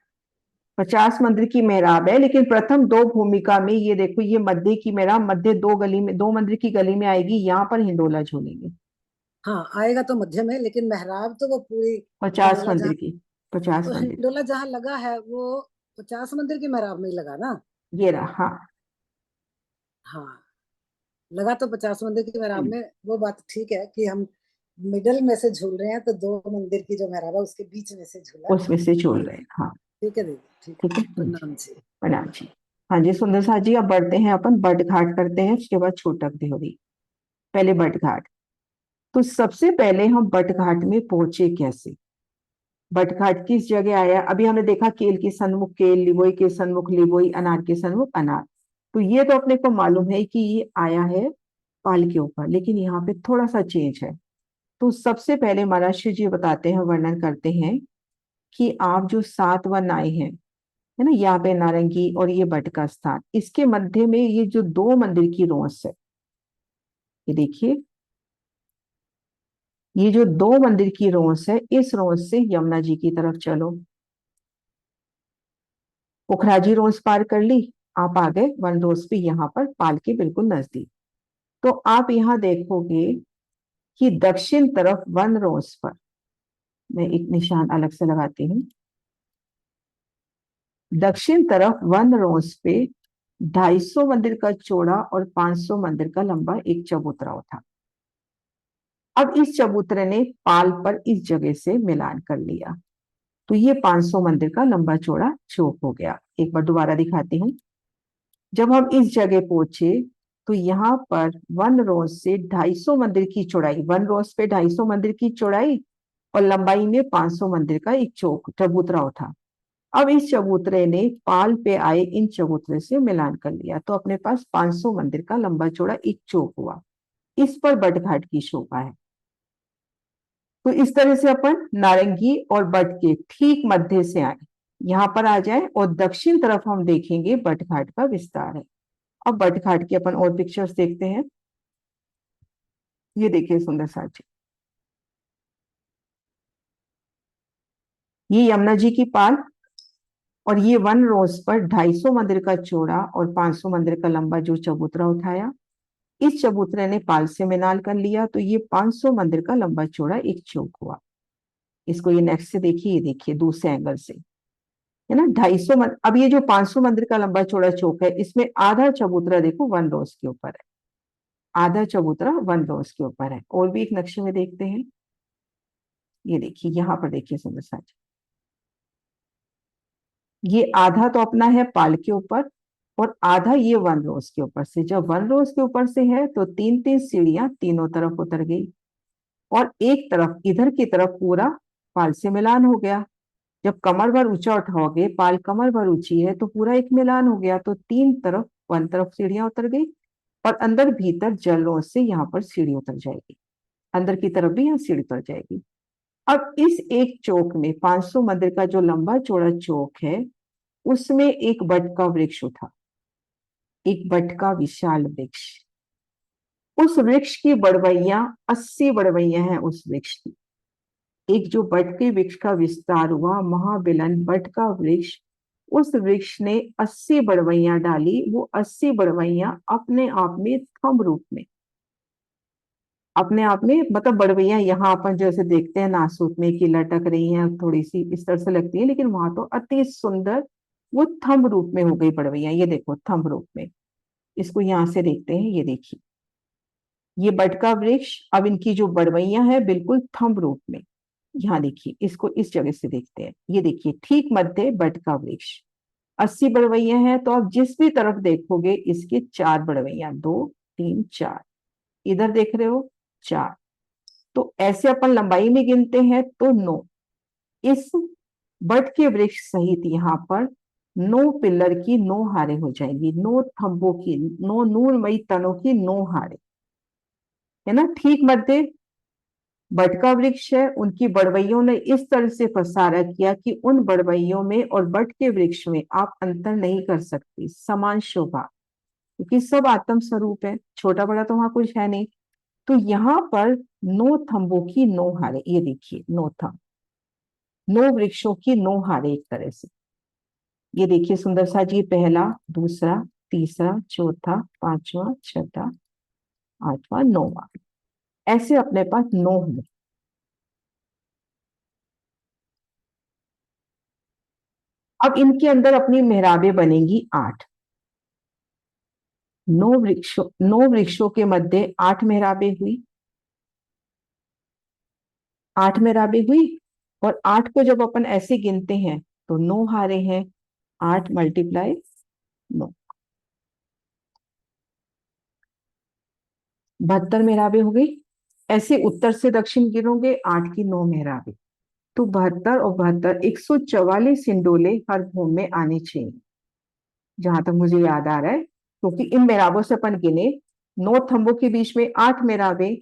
50 मंदिर की मेहराब है, लेकिन प्रथम 2 भूमिका में ये देखो, ये मध्य की मेहराब मध्य 2 गली में, 2 मंदिर की गली में आएगी, यहाँ पर हिंडोला झूलेंगे। हाँ, आएगा तो मध्य में, लेकिन मेहराब तो वो पूरी 50 हिंडोला मंदिर जहाँ, की, 50 तो मंदिर। हिंडोला जहाँ लगा है वो 50 मंदिर की मेहराब में ही लगा ना। ये रहा। हाँ। हाँ, लगा तो 50 मंदिर की मेहराब में। वो बात ठीक है कि हम मिडल में से झूल रहे हैं, तो 2 मंदिर की जो मेहराब है उसके बीच में से झूला। उसमें से झूल रहे हैं। हाँ ठीक है दीदी, ठीक ठीक है। है। प्रणाम जी। प्रणाम जी। हाँ जी सुंदर सा जी, अब बढ़ते हैं अपन, बट घाट करते हैं, उसके बाद छूटक देहरी। पहले बट घाट। तो सबसे पहले हम बट घाट में पहुंचे कैसे? बट घाट किस जगह आया? अभी हमने देखा केल के सन्मुख केल, लिबोई के सन्मुख लिबोई, अनार के सन्मुख अनार। तो ये तो अपने को मालूम है कि ये आया है पाल के ऊपर, लेकिन यहाँ पे थोड़ा सा चेंज है। तो सबसे पहले महाराष्ट्र जी बताते हैं, वर्णन करते हैं कि आप जो 7 वन आए हैं, है ना, यहाँ पे नारंगी और ये बट का स्थान, इसके मध्य में ये जो 2 मंदिर की रोंस है, ये देखिए, ये जो 2 मंदिर की रोंस है, इस रोंस से यमुना जी की तरफ चलो। पुखराजी रोंस पार कर ली, आप आ गए वन रोंस पे, यहाँ पर पाल के बिल्कुल नजदीक। तो आप यहाँ देखोगे कि दक्षिण तरफ वन रोंस पर, मैं एक निशान अलग से लगाती हूँ, दक्षिण तरफ वन रोंस पे 250 मंदिर का चौड़ा और 500 मंदिर का लंबा एक चबूतरा था। अब इस चबूतरे ने पाल पर इस जगह से मिलान कर लिया, तो ये 500 मंदिर का लंबा चौड़ा चौक हो गया। एक बार दोबारा दिखाती हूँ। जब हम इस जगह पहुंचे तो यहाँ पर 1 रोज से 250 मंदिर की चौड़ाई, 1 रोज पे 250 मंदिर की चौड़ाई और लंबाई में 500 मंदिर का एक चौक चबूतरा था। अब इस चबूतरे ने पाल पे आए इन चबूतरे से मिलान कर लिया, तो अपने पास 500 मंदिर का लंबा चौड़ा एक चौक हुआ। इस पर बट घाट की शोभा है। तो इस तरह से अपन नारंगी और बट के ठीक मध्य से आए, यहाँ पर आ जाए और दक्षिण तरफ हम देखेंगे बट घाट का विस्तार है। अब बट घाट की अपन और पिक्चर्स देखते हैं। ये देखिए सुंदर सा जी, ये यमुना जी की पाल और ये 1 रोज पर 250 मंदिर का चौड़ा और 500 मंदिर का लंबा जो चबूतरा उठाया, इस चबूतरे ने पाल से मिलान कर लिया, तो ये 500 मंदिर का लंबा चौड़ा एक चौक हुआ। इसको ये नेक्स्ट से देखिए, ये देखिए दूसरे एंगल से, है ना। 250 अब ये जो 500 मंदिर का लंबा चौड़ा चौक है, इसमें आधा चबूतरा देखो 1 रोज के ऊपर है, आधा चबूतरा 1 रोज के ऊपर है। और भी एक नक्शे में देखते हैं, ये देखिए यहाँ पर देखिए सुंदर सा, ये आधा तो अपना है पाल के ऊपर और आधा ये 1 रोज के ऊपर से। जब 1 रोज के ऊपर से है तो 3-3 सीढ़ियां तीनों तरफ उतर गई और एक तरफ इधर की तरफ पूरा पाल से मिलान हो गया। जब कमर भर ऊंचा उठाओगे, पाल कमर भर ऊंची है, तो पूरा एक मिलान हो गया। तो 3 तरफ 1 तरफ सीढ़ियां उतर गई और अंदर भीतर जल रोज से यहाँ पर सीढ़ी उतर जाएगी, अंदर की तरफ भी यहाँ सीढ़ी उतर जाएगी। अब इस एक चौक में 500 मंदिर का जो लंबा चौड़ा चौक है, उसमें एक बट का वृक्ष उठा, एक बट का विशाल वृक्ष। उस वृक्ष की बड़वैया 80 बड़वैया हैं उस वृक्ष की। एक जो बट के वृक्ष का विस्तार हुआ, महाबिलन बट का वृक्ष, उस वृक्ष ने 80 बड़वैया डाली। वो 80 बड़वैया अपने आप में थंब रूप में, अपने आप में मतलब बड़वैया यहाँ अपन जैसे देखते हैं नासूत में कि लटक रही हैं, थोड़ी सी इस तरह से लगती है, लेकिन वहां तो अति सुंदर वो थंब रूप में हो गई बड़वैया। ये देखो थंब रूप में, इसको यहाँ से देखते हैं, ये देखिए ये बट का वृक्ष, अब इनकी जो बड़वैया है बिल्कुल थंब रूप में। यहाँ देखिए, इसको इस जगह से देखते हैं, ये देखिए ठीक मध्य बट का वृक्ष, 80 बड़वैया है। तो आप जिस भी तरफ देखोगे इसके 4 बड़वैया, 2 3 4, इधर देख रहे हो 4। तो ऐसे अपन लंबाई में गिनते हैं तो 9, इस बट के वृक्ष सहित यहाँ पर 9 पिलर की 9 हारे हो जाएंगी, 9 थंबों की, 9 नूरमयी तनों की 9 हारे, है ना। ठीक मध्य बट का वृक्ष है, उनकी बड़वैयों ने इस तरह से प्रसारा किया कि उन बड़वैयों में और बट के वृक्ष में आप अंतर नहीं कर सकते, समान शोभा, क्योंकि सब आत्म स्वरूप है, छोटा बड़ा तो वहां कुछ है नहीं। तो यहाँ पर 9 थंबों की 9 हारे, ये देखिए 9 थंब, 9 वृक्षों की 9 हारे एक तरह से। ये देखिए सुंदर सा जी, पहला, दूसरा, तीसरा, चौथा, 5वां, 6वां, 8वां, 9वां, ऐसे अपने पास 9 है। अब इनके अंदर अपनी मेहराबें बनेंगी 8। 9 वृक्षों के मध्य 8 मेहराबें हुई, 8 मेहराबें हुई। और 8 को जब अपन ऐसे गिनते हैं तो 9 हारे हैं, 8 × 9, 72 मेहराबें हो गई। ऐसे उत्तर से दक्षिण गिनोगे 8 की 9 मेहराबें, तो 72 और 72 144 सिंडोले हर भूमि में आने चाहिए, जहां तक मुझे याद आ रहा है। क्योंकि इन मेहराबों से अपन गिने, 9 थंबों के बीच में 8 मेहराबें,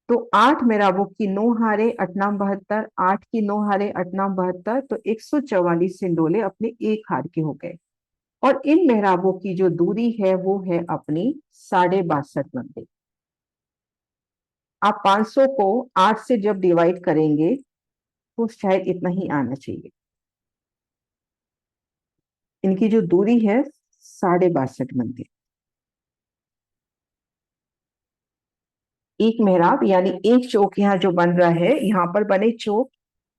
तो 8 मेहराबों की 9 हारे 8 72, 8 की 9 हारे 8 72, तो 144 सिंडोले अपने एक हार के हो गए। और इन मेहराबों की जो दूरी है वो है अपनी 62.5 मंदिर। आप 500 को 8 से जब डिवाइड करेंगे तो शायद इतना ही आना चाहिए। इनकी जो दूरी है 62.5 मंदिर, एक मेहराब यानी एक चौक यहाँ जो बन रहा है, यहाँ पर बने चौक,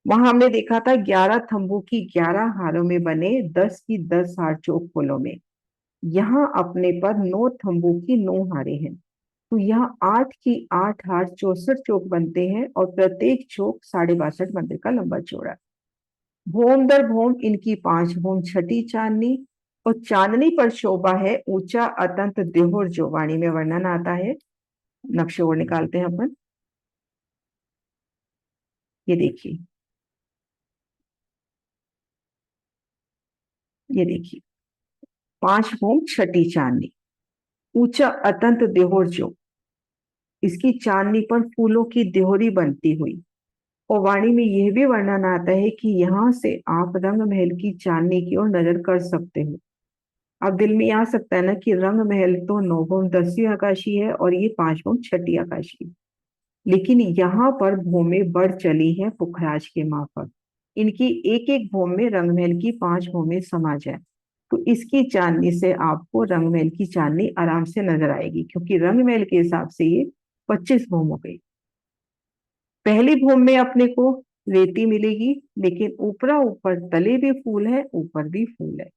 वहां हमने देखा था 11 थंबों की 11 हारों में बने 10 की 10 हार चौक फूलों में। यहाँ अपने पर 9 थंबों की 9 हारे हैं, तो यहाँ 8 की 8 हाथ 64 चौक बनते हैं और प्रत्येक चौक 62.5 मंदिर का लंबा चौड़ा। भोम दर भोम इनकी 5 भोम छठी चांदनी, और चांदनी पर शोभा है ऊंचा अतंत देहोर, जो वाणी में वर्णन आता है। नक्शे और निकालते हैं अपन। ये देखिए, ये देखिए 5 भोम छठी चांदनी, ऊंचा अतंत देहोर, जो इसकी चांदनी पर फूलों की देहोरी बनती हुई। और वाणी में यह भी वर्णन आता है कि यहाँ से आप रंग महल की चांदनी की ओर नजर कर सकते हो। अब दिल में आ सकता है ना कि रंग महल तो 9 भोम 10वीं आकाशी है और ये 5 भोम छठी आकाशी, लेकिन यहाँ पर भूमें बढ़ चली है पुखराज के माफक। इनकी एक एक भूम में रंगमहल की 5 भूमें समा जाए, तो इसकी चांदनी से आपको रंगमहल की चांदनी आराम से नजर आएगी, क्योंकि रंगमहल के हिसाब से ये 25 भूम हो गई। पहली भूम में अपने को रेती मिलेगी, लेकिन ऊपरा ऊपर तले भी फूल है, ऊपर भी फूल है।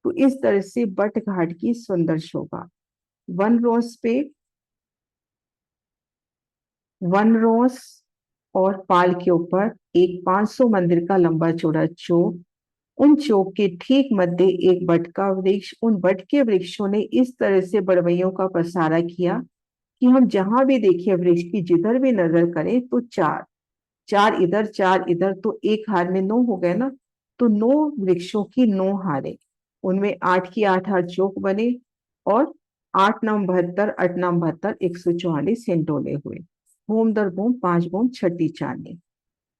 तो इस तरह से बट घाट की सुंदर शोभा। वन रोज और पाल के ऊपर एक 500 मंदिर का लंबा चौड़ा चौक, उन चौक के ठीक मध्य एक बट का वृक्ष। उन बट के वृक्षों ने इस तरह से बड़वइयों का पसारा किया कि हम जहां भी देखें वृक्ष की, जिधर भी नजर करें तो चार चार इधर चार इधर, तो एक हार में 9 हो गए ना। तो 9 वृक्षों की 9 हारें, उनमें 8 की 8 हार चौक बने, और 8 9 72, 8 9 72, 144 हिंडोले हुए। भूम दर भूम 5 भूम छठी चांदनी।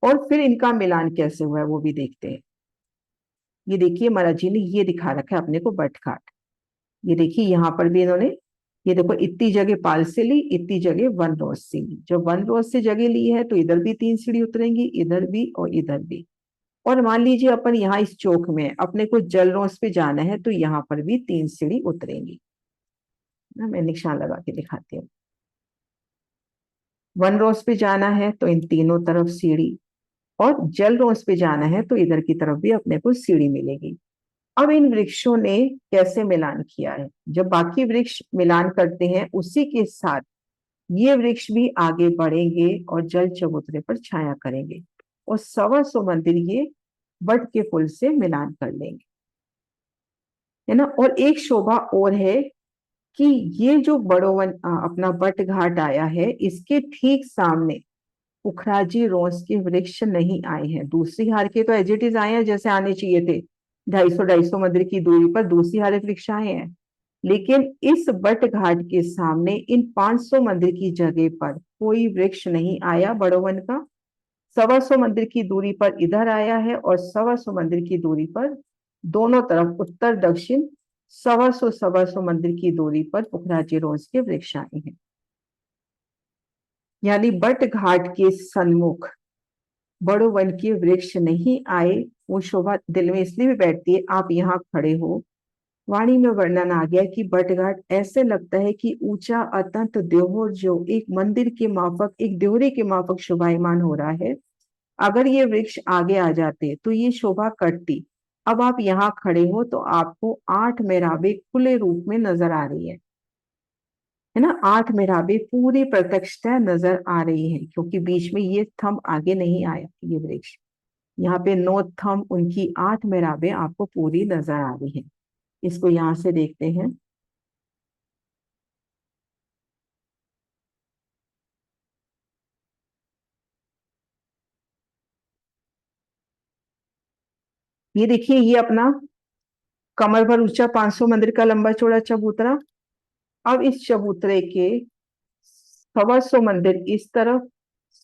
और फिर इनका मिलान कैसे हुआ है वो भी देखते हैं। ये देखिए महाराज जी ने ये दिखा रखा है अपने को बट घाट। ये देखिए यहाँ पर भी इन्होंने, ये देखो इतनी जगह पाल से ली, इतनी जगह वन रोज से ली। जब वन रोज से जगह ली है तो इधर भी 3 सीढ़ी उतरेंगी, इधर भी और इधर भी। और मान लीजिए अपन यहाँ इस चौक में अपने को जल रोज पे जाना है, तो यहाँ पर भी 3 सीढ़ी उतरेंगी ना। मैं निशान लगा के दिखाती हूँ। वन रोज पे जाना है तो इन तीनों तरफ सीढ़ी, और जल रोज पे जाना है तो इधर की तरफ भी अपने को सीढ़ी मिलेगी। अब इन वृक्षों ने कैसे मिलान किया है? जब बाकी वृक्ष मिलान करते हैं, उसी के साथ ये वृक्ष भी आगे बढ़ेंगे और जल चबूतरे पर छाया करेंगे, और 125 मंदिर ये बट के फूल से मिलान कर लेंगे, है ना। और एक शोभा और है कि ये जो बड़ोवन अपना बट घाट आया है, इसके ठीक सामने पुखराजी रोज के वृक्ष नहीं आए हैं। दूसरी हार के तो एज इट इज आए हैं जैसे आने चाहिए थे, 250-250 मंदिर की दूरी पर दूसरी हारे वृक्ष आए हैं। लेकिन इस बट घाट के सामने इन 500 मंदिर की जगह पर कोई वृक्ष नहीं आया बड़ोवन का। 125 मंदिर की दूरी पर इधर आया है, और 125 मंदिर की दूरी पर दोनों तरफ उत्तर दक्षिण 125 मंदिर की दूरी पर पुखराजी रोज के वृक्ष आए हैं। यानी बट घाट के सन्मुख बड़ो वन के वृक्ष नहीं आए। वो शोभा दिल में इसलिए भी बैठती है, आप यहाँ खड़े हो, वाणी में वर्णन आ गया कि बट घाट ऐसे लगता है कि ऊंचा अतंत देहोर, जो एक मंदिर के माफक, एक देहरी के माफक शोभायमान हो रहा है। अगर ये वृक्ष आगे आ जाते तो ये शोभा कटती। अब आप यहाँ खड़े हो तो आपको 8 मेहराबें खुले रूप में नजर आ रही है ना। 8 मेहराबें पूरी प्रत्यक्षतः नजर आ रही है, क्योंकि बीच में ये थंब आगे नहीं आया, ये वृक्ष यहाँ पे 9 थंब, उनकी 8 मेहराबें आपको पूरी नजर आ रही है। इसको यहां से देखते हैं। ये देखिए, ये अपना कमर भर ऊंचा 500 मंदिर का लंबा चौड़ा चबूतरा। अब इस चबूतरे के 125 मंदिर इस तरफ,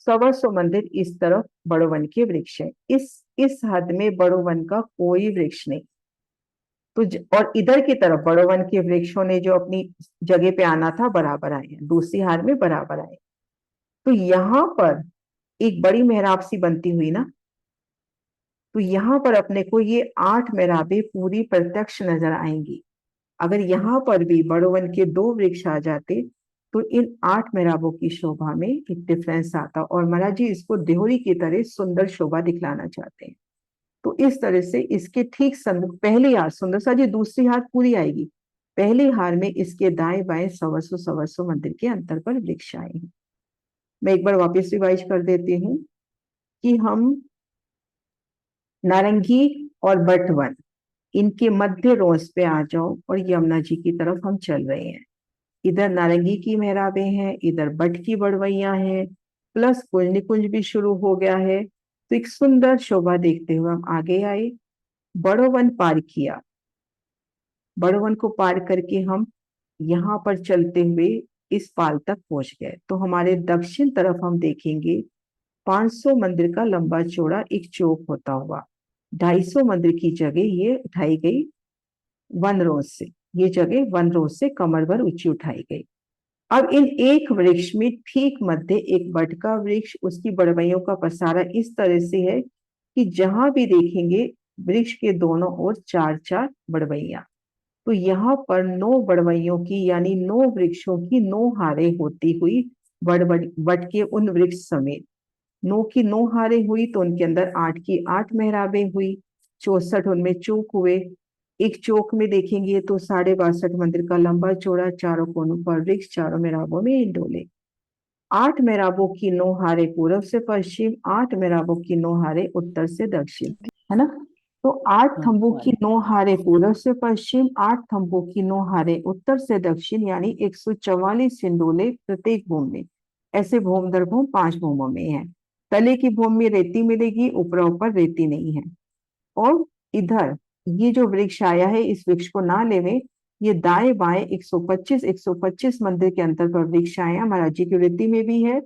125 मंदिर इस तरफ बड़ो वन के वृक्ष है। इस हद में बड़ो वन का कोई वृक्ष नहीं। तो और इधर की तरफ बड़ो वन के वृक्षों ने जो अपनी जगह पे आना था बराबर आए हैं, दूसरी हार में बराबर आए। तो यहाँ पर एक बड़ी मेहराब सी बनती हुई ना, तो यहाँ पर अपने को ये 8 मेहराबें पूरी प्रत्यक्ष नजर आएंगी। अगर यहाँ पर भी बड़ो वन के 2 वृक्ष आ जाते तो इन 8 मेहराबों की शोभा में एक डिफरेंस आता। और महाराज जी इसको देहरी की तरह सुंदर शोभा दिखलाना चाहते हैं। तो इस तरह से इसके ठीक सन्मुख पहली हार सुंदर सा जी, दूसरी हार पूरी आएगी, पहली हार में इसके दाएं बाएं 125 मंदिर के अंतर पर वृक्ष आए हैं। मैं एक बार वापस रिवाइज कर देती हूँ कि हम नारंगी और बट वन इनके मध्य रोज पे आ जाओ और यमुना जी की तरफ हम चल रहे हैं। इधर नारंगी की मेहराबें हैं, इधर बट की बड़वैयां हैं, प्लस कुंज निकुंज भी शुरू हो गया है। तो एक सुंदर शोभा देखते हुए हम आगे आए, बड़ो वन पार किया। बड़ो वन को पार करके हम यहाँ पर चलते हुए इस पाल तक पहुंच गए। तो हमारे दक्षिण तरफ हम देखेंगे 500 मंदिर का लंबा चौड़ा एक चौक होता हुआ, 250 मंदिर की जगह ये उठाई गई वन रोज से, ये जगह वन रोज से कमर भर ऊंची उठाई गई। अब इन एक वृक्ष में ठीक मध्य एक बट का वृक्ष, उसकी बड़वइयों का पसारा इस तरह से है कि जहां भी देखेंगे वृक्ष के दोनों ओर 4-4 बड़वइयां। तो यहाँ पर 9 बड़वइयों की यानी 9 वृक्षों की 9 हारें होती हुई बट के उन वृक्ष समेत 9 की 9 हारें हुई, तो उनके अंदर 8 की 8 मेहराबें हुई, 64 उनमें चौक हुए। एक चौक में देखेंगे तो 62 मंदिर का लंबा चौड़ा, चारों कोनों पर वृक्ष, चारों मेहराबों में इंडोले। 8 मेहराबों की 9 हारें पूर्व से पश्चिम, 8 मेहराबों की 9 हारें उत्तर से दक्षिण, है ना। तो 8 थंबों की 9 हारें पूर्व से पश्चिम, 8 थंबों की 9 हारें उत्तर से दक्षिण, यानी 144 सिंडोले प्रत्येक भूमि में। ऐसे भूम दर भूम 5 भूमों में है। तले की भूमि में रेती मिलेगी, ऊपर रेती नहीं है। और इधर ये जो वृक्ष आया है, इस वृक्ष को ना लेवे, ये दाएं बाएं 125 मंदिर के अंतर पर वृक्ष आया। महाराज जी की वृत्ति में भी है,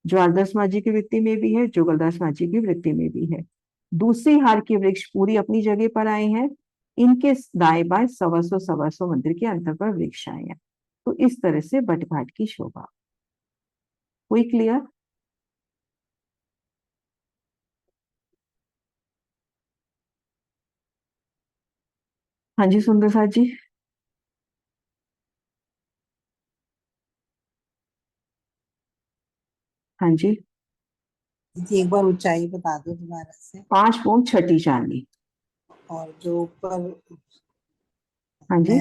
ज्वारदास मां जी की वृत्ति में भी है, जुगलदास मां जी की वृत्ति में भी है। दूसरी हार के वृक्ष पूरी अपनी जगह पर आए हैं, इनके दाएं बाएं 125 मंदिर के अंतर पर वृक्ष आए हैं। तो इस तरह से बटघाट की शोभा हुई। क्लियर? हाँ जी सुंदर साथ जी। हाँ जी। दीदी एक बार ऊंचाई बता दो दोबारा से। 5 फूट छठी चांदी। और जो ऊपर हाँ जी।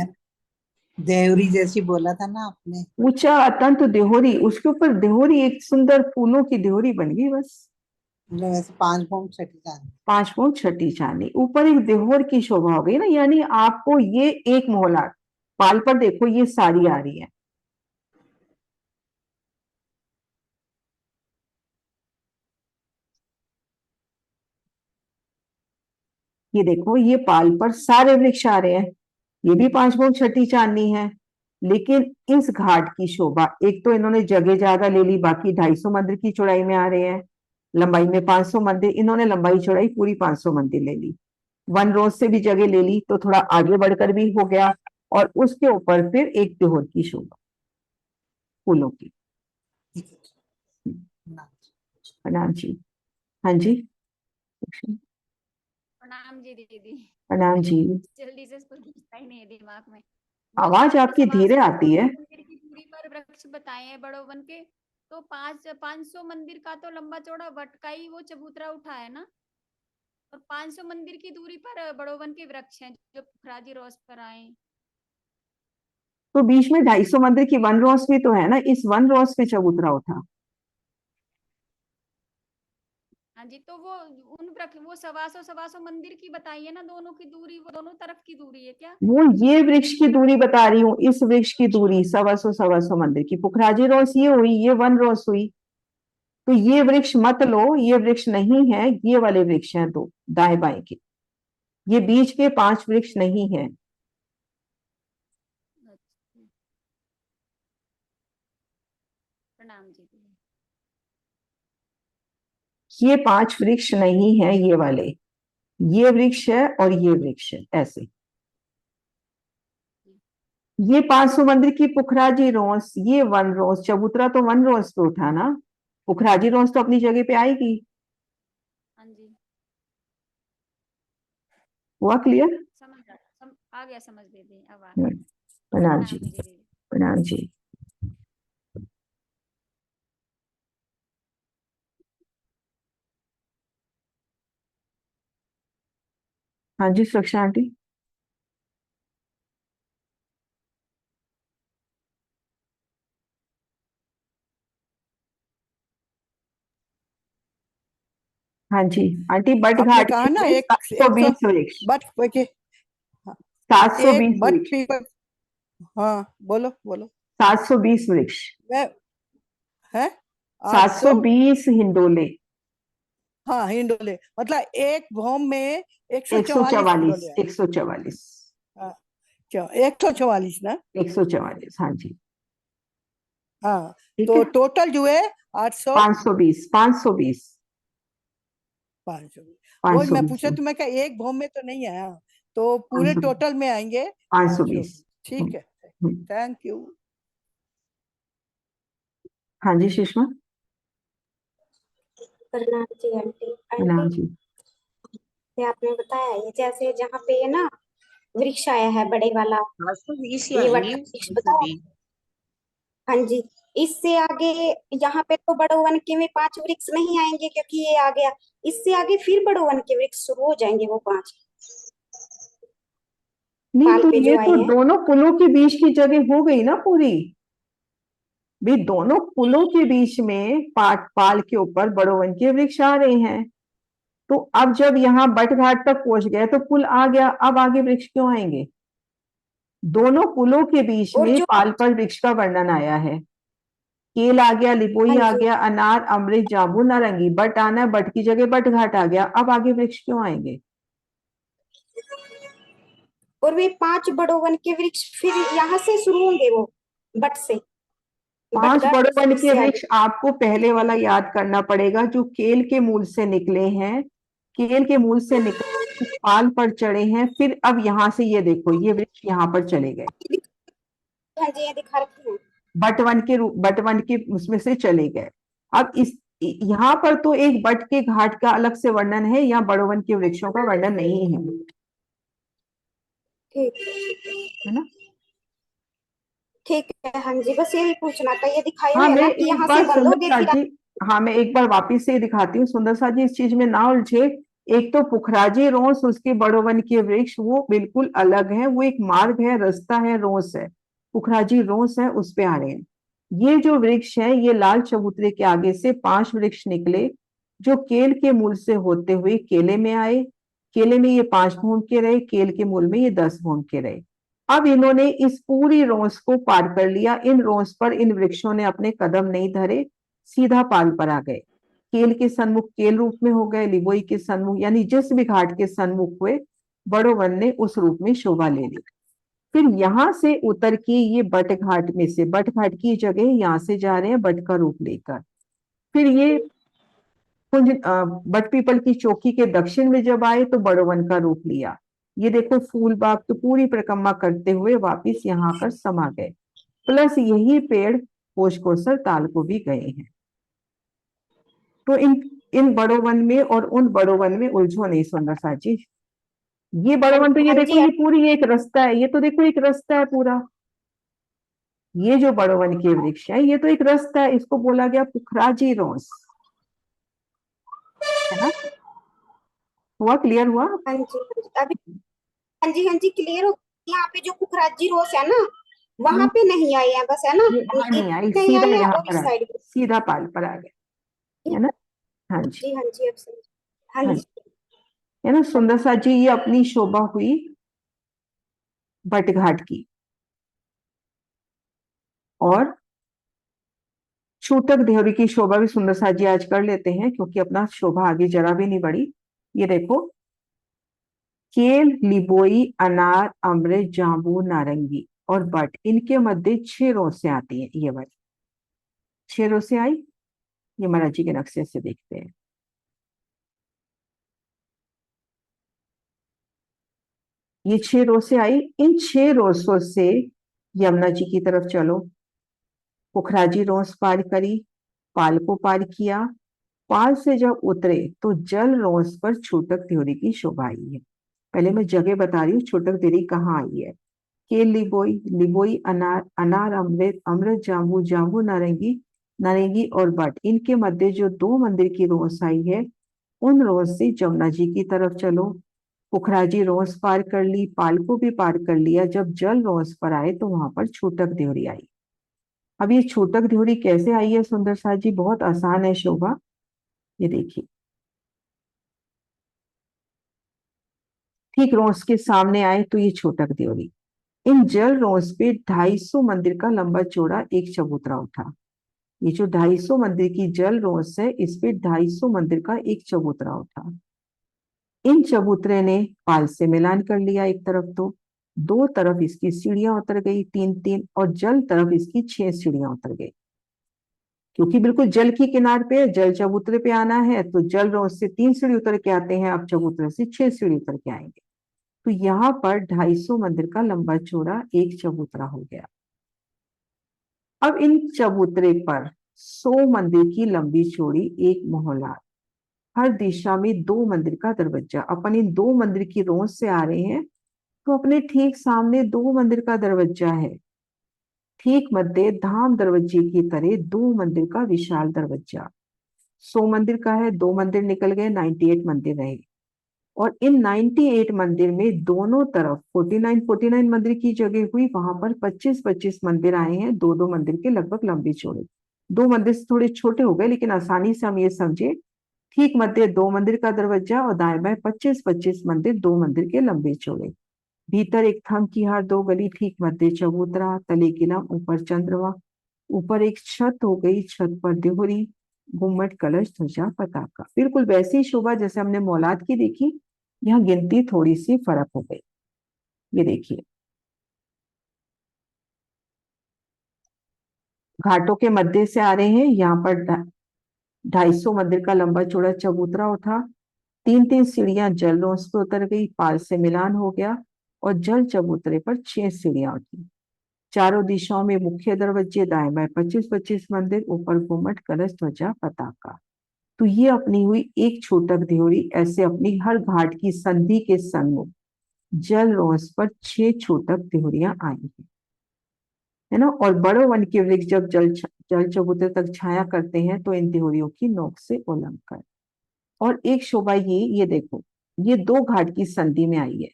देवरी जैसी बोला था ना आपने, ऊंचा अत्यंत देहोरी, उसके ऊपर देहोरी, एक सुंदर फूलों की देहोरी बन गई बस। मतलब ऐसे 5 फुट छठी चांदी। 5 फुट छठी चांदी, ऊपर एक देहोर की शोभा हो गई ना, यानी आपको ये एक मोहला पाल पर देखो, ये साड़ी आ रही है। ये देखो, ये पाल पर सारे वृक्ष आ रहे हैं, ये भी 5 फुट छठी चांदनी है। लेकिन इस घाट की शोभा, एक तो इन्होंने जगह ज्यादा ले ली, बाकी 250 मंदिर की चौड़ाई में आ रहे हैं, लंबाई में 500 मंदिर, इन्होंने लंबाई चौड़ाई पूरी 500 मंदिर ले ली। वन रोज से भी जगह ले ली तो थोड़ा आगे बढ़कर भी हो गया, और उसके ऊपर फिर एक देहोर की शोभा फूलों की। प्रणाम जी। हाँ जी। प्रणाम जी दीदी। प्रणाम जी। जल्दी से कुछ घुसता ही नहीं है दिमाग में। आवाज आपकी धीरे आती है। मंदिर की दूरी पर वृक्ष बताए हैं बड़ो वन के, तो 500 मंदिर का तो लंबा चौड़ा वट का ही वो चबूतरा उठा है ना, और 500 मंदिर की दूरी पर बड़ो वन के वृक्ष हैं जो पुखराजी रोज पर आए। तो बीच में 250 मंदिर की वन रोज भी तो है ना, इस वन रोज पे चबूतरा उठा। हाँ जी, तो वो उन वृक्ष, वो 125 मंदिर की बताई है ना, दोनों की दूरी, वो दोनों तरफ की दूरी है क्या? वो ये वृक्ष की दूरी बता रही हूँ, इस वृक्ष की दूरी 125 मंदिर की, पुखराजी रोज ये हुई, ये वन रोज हुई। तो ये वृक्ष मत लो, ये वृक्ष नहीं है, ये वाले वृक्ष हैं दो दाएं बाएं के, ये बीच के 5 वृक्ष नहीं है। प्रणाम जी। ये 5 वृक्ष नहीं है, ये वाले, ये वृक्ष है और ये वृक्ष है, ऐसे। ये 500 मंदिर की पुखराजी रोज, ये वन रोज, चबूतरा तो वन रोज पे उठा ना, पुखराजी रोज तो अपनी जगह पे आएगी। हाँ जी, हुआ क्लियर? आ गया समझ दीदी अब आ प्रणाम प्रणाम जी। जी दीदी। प्रणाम जी। हाँ जी सुरक्षा आंटी। हाँ जी आंटी, बट आपने घाट कहा ना में 720 वृक्ष, बट के 720 एक बट वृक्ष, पीपल। हाँ बोलो बोलो। 720 वृक्ष, मैं है 800। 720 हिंडोले, हाँ हिंडोले, मतलब एक भौम में 144 144, हिंडोले आए। 144, हाँ, क्यों 144 ना? 144, हाँ जी हाँ, ठीक तो है। टोटल जो है 800 520, 520, 500। वही मैं 520, पूछा तो मैं कहा एक भौम में तो नहीं आया, तो पूरे 520, टोटल में आएंगे 520। 520। ठीक है, थैंक यू। हाँ जी सुषमा। प्रणाम जी आंटी। नाम आंटी जी। से आपने बताया ये जैसे जहाँ पे ये ना वृक्ष आया है बड़े वाला, 720 ही ये वट आएंगे, वृक्ष बताया। 720। हाँ जी, इससे आगे यहाँ पे तो बड़ो वन के में 5 वृक्ष नहीं आएंगे क्योंकि ये आ गया। इससे आगे फिर बड़ो वन के वृक्ष शुरू हो जाएंगे वो 5 नहीं पाल तो पे ये जो आए तो हैं। दोनों पुलों के बीच की जगह हो गई ना पूरी, भी दोनों पुलों के बीच में पाल के ऊपर बड़ोवन के वृक्ष आ रहे हैं। तो अब जब यहाँ बट घाट तक पहुंच गए तो पुल आ गया, अब आगे वृक्ष क्यों आएंगे? दोनों पुलों के बीच और में जो पाल पर वृक्ष का वर्णन आया है। केल आ गया, लिपोई हाँ आ जी, गया, अनार, अमृत, जामुन, नारंगी, बट आना, बट की जगह बट घाट आ गया, अब आगे वृक्ष क्यों आएंगे? और वे 5 बड़ो वन के वृक्ष फिर यहाँ से शुरू होंगे वो बट से, 5 बटगढ़ बड़े वन के से आगे। वृक्ष आपको पहले वाला याद करना पड़ेगा, जो केल के मूल से निकले हैं, केल के मूल से निकल पाल पर चढ़े हैं, फिर अब यहां से ये देखो ये वृक्ष यहाँ पर चले गए, हाँ जी, ये दिखा रखी हूँ। बटवन के उसमें से चले गए। अब इस यहाँ पर तो एक बट के घाट का अलग से वर्णन है, यहाँ बड़ोवन के वृक्षों का वर्णन नहीं है, ठीक है ना? ठीक है, हाँ जी, बस यही पूछना था। ये दिखाए हाँ हुए मैं ना कि एक यहाँ से बार सुंदर बंदोगे सा फिर जी, हाँ मैं एक बार वापिस से दिखाती हूँ सुंदर सा जी, इस चीज में ना उलझे। एक तो पुखराजी रोस, उसके बड़ोवन के वृक्ष वो बिल्कुल अलग है, वो एक मार्ग है, रास्ता है, रोस है, पुखराजी रोस है, उस पे आ रहे हैं। ये जो वृक्ष है ये लाल चबूतरे के आगे से 5 वृक्ष निकले, जो केल के मूल से होते हुए केले में आए, केले में ये 5 भूम के रहे, केल के मूल में ये 10 भूम के रहे। अब इन्होंने इस पूरी रोस को पार कर लिया, इन रोस पर इन वृक्षों ने अपने कदम नहीं धरे, सीधा पाल पर आ गए। केल के सन्मुख केल रूप में हो गए, लिबोई के सन्मुख यानी जिस भी घाट के सन्मुख हुए, बड़ो वन ने उस रूप में शोभा ले ली। फिर यहां से उतर के ये बट घाट में से, बट घाट की जगह यहां से जा रहे हैं बट का रूप लेकर। फिर ये कुंज बट पीपल की चौकी के दक्षिण में जब आए तो बड़ो वन का रूप लिया। ये देखो फूल बाग तो पूरी परिक्रमा करते हुए वापिस यहाँ कर समा गए, प्लस यही पेड़ कोशकोसर ताल को भी गए हैं। तो इन बड़ो वन में और उन बड़ो वन में उलझो नहीं सुंदर सा जी। ये बड़ो वन तो ये हाँ देखो जी, ये पूरी एक रास्ता है, ये तो देखो एक रास्ता है पूरा, ये जो बड़ो वन के वृक्ष है ये तो एक रास्ता है, इसको बोला गया पुखराजी रोस, है ना? हुआ क्लियर हुआ? हाँ जी, अभी हाँ जी, हाँ जी, क्लियर हो। यहाँ पे जो पुखराजी रोस है ना, वहां पे नहीं आए हैं बस, है ना? ये वहां नहीं आई, नहीं सीधा आए हैं यहाँ और पर इस आ साइड गए, पे। सीधा पाल पर आ गए, है ना? हाँ जी, जी हाँ जी, अब समझ। हाँ हाँ जी, जी, है ना? सुंदर सा जी ये अपनी शोभा हुई बट घाट की। और छूतक देहरी की शोभा भी सुंदर सा जी आज कर लेते हैं, क्योंकि अपना शोभा आगे जरा भी नहीं बढ़ी। ये देखो केल, लिबोई, अनार, अमृत, जांबू, नारंगी और बट, इनके मध्य 6 रोसे आती है, ये वाली 6 रोसे आई। ये महाराज जी के नक्शे से देखते हैं, ये 6 रोसे आई। इन 6 रोसों से यमुना जी की तरफ चलो, पुखराजी रोस पार करी, पाल को पार किया, पाल से जब उतरे तो जल रोस पर छूटक त्योरी की शोभा आई है। पहले मैं जगह बता रही हूँ छूटक त्योरी कहाँ आई है। केल, लिबोई, लिबोई, अनार, अनार, अमृत, अमृत, जांबू, जांबू, नारंगी, नारंगी और बट, इनके मध्य जो 2 मंदिर की रोस आई है, उन रोस से जमुना जी की तरफ चलो। पुखराजी रोस पार कर ली, पाल को भी पार कर लिया, जब जल रोस पर आए तो वहां पर छूटक देवरी आई। अब ये छूटक देवरी कैसे आई है सुंदर सा जी? बहुत आसान है शोभा, ये देखिए ठीक रोस के सामने आए तो ये छोटक देवरी। इन जल रोस पे 250 मंदिर का लंबा चौड़ा एक चबूतरा उठा। ये जो 250 मंदिर की जल रोस है, इस पे 250 मंदिर का एक चबूतरा उठा। इन चबूतरे ने पाल से मिलान कर लिया एक तरफ, तो दो तरफ इसकी सीढ़ियां उतर गई, 3-3, और जल तरफ इसकी 6 सीढ़ियां उतर गई। क्योंकि बिल्कुल जल की किनार पे जल चबूतरे पे आना है, तो जल रोज से 3 सीढ़ी उतर के आते हैं, अब चबूतरे से 6 सीढ़ी उतर के आएंगे। तो यहाँ पर 250 मंदिर का लंबा चौड़ा एक चबूतरा हो गया। अब इन चबूतरे पर 100 मंदिर की लंबी चौड़ी एक मोहल्ला, हर दिशा में 2 मंदिर का दरवाजा। अपन इन 2 मंदिर की रोज से आ रहे हैं, तो अपने ठीक सामने 2 मंदिर का दरवाजा है। ठीक मध्य धाम दरवाजे की तरह 2 मंदिर का विशाल दरवाजा। 100 मंदिर का है, 2 मंदिर निकल गए, 98 मंदिर रहे। और इन 98 मंदिर में दोनों तरफ 49 मंदिर की जगह हुई, वहां पर 25 मंदिर आए हैं, 2 मंदिर के लगभग लंबे चौड़े। 2 मंदिर से थोड़े छोटे हो गए, लेकिन आसानी से हम ये समझे, ठीक मध्य 2 मंदिर का दरवाजा और दाएं बाएं 25 मंदिर, 2 मंदिर के लंबे चौड़े। भीतर एक थम की हार 2 गली, ठीक मध्य चबूतरा, तले किला, ऊपर चंद्रमा, ऊपर एक छत हो गई, छत पर देहरी, गुम्मट, कलश, ध्वजा, पताका। बिल्कुल वैसी ही शोभा जैसे हमने मौलाद की देखी, यहाँ गिनती थोड़ी सी फर्क हो गई। ये देखिए, घाटों के मध्य से आ रहे हैं, यहाँ पर 250 मंदिर का लंबा चौड़ा चबूतरा उठा, 3-3 सीढ़ियां जल रोस पे उतर गई, पाल से मिलान हो गया, और जल चबूतरे पर 6 सीढ़ियां उठी। चारों दिशाओं में मुख्य दरवाजे, दाएं बाएं 25 मंदिर, ऊपर गुम्मट, कलश, ध्वजा, पताका। तो ये अपनी हुई एक छोटक देहरी। ऐसे अपनी हर घाट की संधि के सन्मुख जल रोस पर 6 छोटक देहरियां आई है ना। और बड़ो वन के वृक्ष जब जल चबूतरे तक छाया करते हैं, तो इन देहरियों की नोक से उलंघ कर। और एक शोभा ये देखो, ये 2 घाट की संधि में आई है,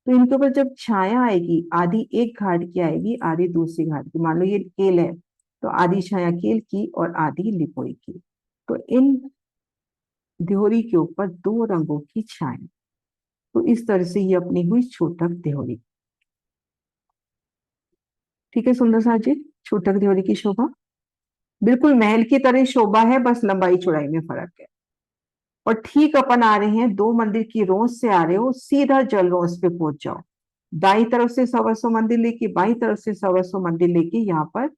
तो इनके ऊपर जब छाया आएगी, आधी एक घाट की आएगी, आधी दूसरी घाट की। मान लो ये केल है, तो आधी छाया केल की और आधी लिपोई की। तो इन देहरी के ऊपर 2 रंगों की छाया। तो इस तरह से ये अपनी हुई छोटक देहरी। ठीक है सुंदर सा जी, छोटक देहरी की शोभा बिल्कुल महल की तरह शोभा है, बस लंबाई चौड़ाई में फर्क है। और ठीक अपन आ रहे हैं, 2 मंदिर की रोस से आ रहे हो, सीधा जल रोस पे पहुंच जाओ। दाई तरफ से 125 मंदिर लेके, बाई तरफ से 125 मंदिर लेके, यहाँ पर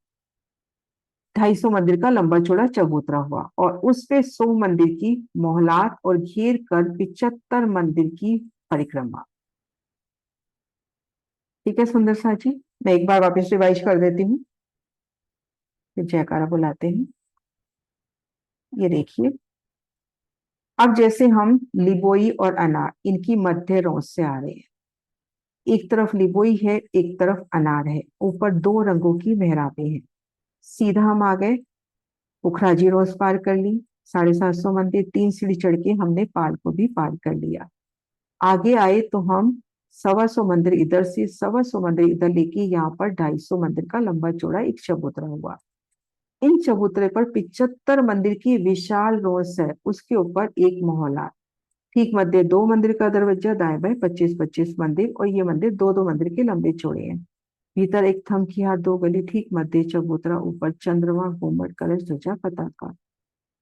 250 मंदिर का लंबा चौड़ा चबूतरा हुआ, और उस पे 100 मंदिर की मोहलात, और घेर कर 75 मंदिर की परिक्रमा। ठीक है सुंदर सा जी, मैं एक बार वापस रिवाइज कर देती हूँ, फिर जयकारा बुलाते हैं। ये देखिए, अब जैसे हम लिबोई और अनार इनकी मध्य रोस से आ रहे हैं, एक तरफ लिबोई है, एक तरफ अनार है, ऊपर 2 रंगों की मेहराबें हैं। सीधा हम आ गए, पुखराजी रोज पार कर ली, 750 मंदिर, 3 सीढ़ी चढ़ के हमने पाल को भी पार कर लिया। आगे आए तो हम 125 मंदिर इधर से, 125 मंदिर इधर लेके, यहाँ पर 250 मंदिर का लंबा चौड़ा एक चबूतरा हुआ। इन चबूतरे पर 75 मंदिर की विशाल रोस है, उसके ऊपर एक मोहल्ला, ठीक मध्य 2 मंदिर का दरवाजा, दाएं बाएं 25 मंदिर, और ये मंदिर 2 मंदिर के लंबे चौड़े हैं। भीतर एक थम की हार 2 गली, ठीक मध्य चबूतरा, ऊपर चंद्रमा, गुम्मट, कलश, ध्वजा, पताका।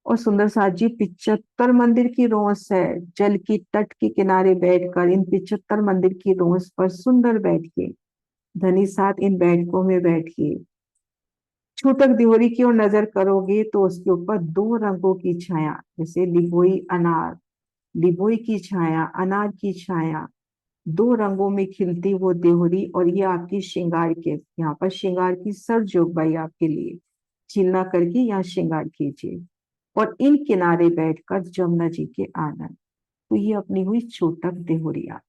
और सुंदर साथ जी 75 मंदिर की रोस है, जल की तट के किनारे बैठकर इन 75 मंदिर की रोस पर सुंदर बैठ के, धनी साथ इन बैठकों में बैठिए, छूटक देहरी की ओर नजर करोगे तो उसके ऊपर 2 रंगों की छाया, जैसे लिबोई अनार, लिबोई की छाया, अनार की छाया, 2 रंगों में खिलती वो देहरी। और ये आपकी श्रृंगार के, यहाँ पर श्रृंगार की सर जोगबाई आपके लिए, चिल्ला करके यहाँ श्रृंगार कीजिए, और इन किनारे बैठकर जमुना जी के आनंद। तो ये अपनी हुई छूटक देहरिया।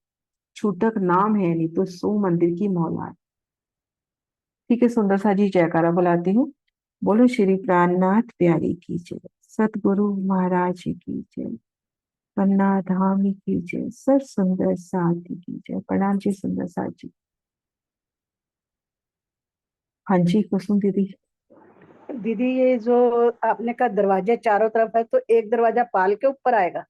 छूटक नाम है, नहीं तो 100 मंदिर की मौलाद। ठीक है सुंदर सा जी, जयकारा बुलाती हूँ। बोलो श्री प्राणनाथ प्यारी की जय, सतगुरु महाराज की जय, पन्ना धाम की जय, सर सुंदर साथ की जय। प्रणाम जी सुंदर साथ जी। हाँ जी कुसुम दीदी। दीदी ये जो आपने कहा दरवाजे चारों तरफ है, तो एक दरवाजा पाल के ऊपर आएगा?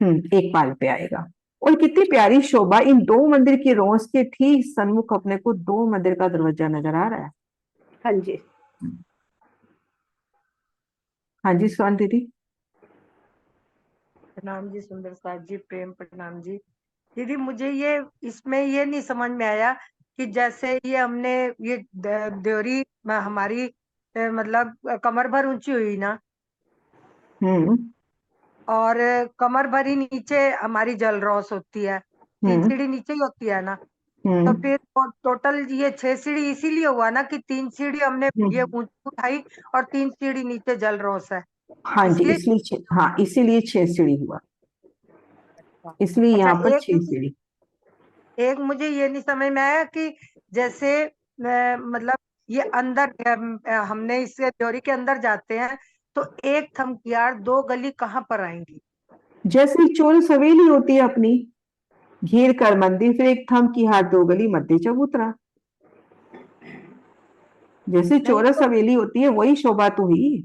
एक पाल पे आएगा। और कितनी प्यारी शोभा, इन दो मंदिर की रोस के ठीक सन्मुख अपने को दो मंदिर का दरवाजा नजर आ रहा है। हाँ जी। हाँ जी स्वर्ण दीदी। प्रणाम जी सुंदर साथ जी, प्रेम प्रणाम जी। दीदी मुझे ये इसमें ये नहीं समझ में आया कि जैसे ये हमने ये देवरी हमारी मतलब कमर भर ऊंची हुई ना, और कमर भर ही नीचे हमारी जल रौस होती है, 3 सीढ़ी नीचे ही होती है ना, तो फिर टोटल ये 6 सीढ़ी इसीलिए हुआ ना कि 3 सीढ़ी हमने ये ऊंची उठाई और 3 सीढ़ी नीचे जल रौस है, हाँ जी, इसलिए। इसलिए हाँ, इसीलिए 6 सीढ़ी हुआ, इसलिए अच्छा, यहाँ पर 6 सीढ़ी। एक मुझे ये नहीं समझ में आया कि जैसे मतलब ये अंदर हमने इससे त्योरी के अंदर जाते हैं तो एक थमकियार 2 गली कहाँ पर आएंगी? जैसे चौरस हवेली होती है अपनी, घेर कर मंदिर, फिर एक थम की हाथ 2 गली मध्य चबूतरा। जैसे चौरस हवेली होती है वही शोभा तो हुई।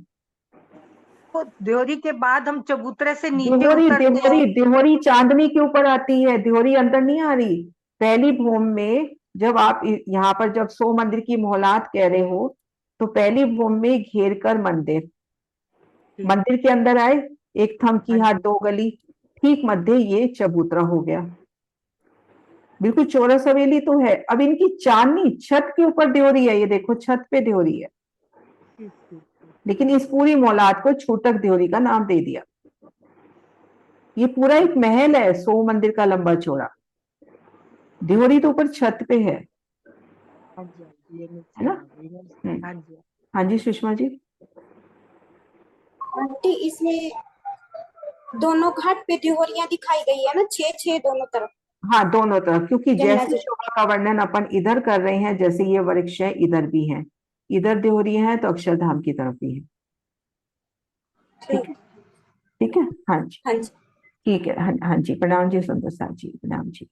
तो देवरी के बाद हम चबूतरे से नीचे देहोरी उतरते देहोरी हैं। देहोरी चांदनी के ऊपर आती है, देहोरी अंदर नहीं आ रही। पहली भूम में जब आप यहाँ पर जब 100 मंदिर की मोहलात कह रहे हो, तो पहली भूम में घेर कर मंदिर, मंदिर के अंदर आए, एक थम की हाथ 2 गली, ठीक मध्य ये चबूतरा हो गया। बिल्कुल चौरस हवेली तो है। अब इनकी चांदनी छत के ऊपर देहोरी है, ये देखो छत पे देहोरी है, लेकिन इस पूरी मोहलात को छूटक देहोरी का नाम दे दिया। ये पूरा एक महल है 100 मंदिर का लंबा चौड़ा, देहोरी तो ऊपर छत पे है ना। हाँ जी सुषमा जी। आंटी इसमें दोनों घाट पे देहोरियां दिखाई गई है ना, 6-6 दोनों तरफ। हाँ दोनों तरफ, क्योंकि जमुना जैसे जी। शोभा का वर्णन अपन इधर कर रहे हैं, जैसे ये वृक्ष है इधर भी है, इधर देहोरी है तो अक्षरधाम की तरफ भी है। ठीक है, ठीक है। हाँ जी, हाँ जी। ठीक है। हाँ जी, प्रणाम जी सुंदर साथ जी, प्रणाम जी।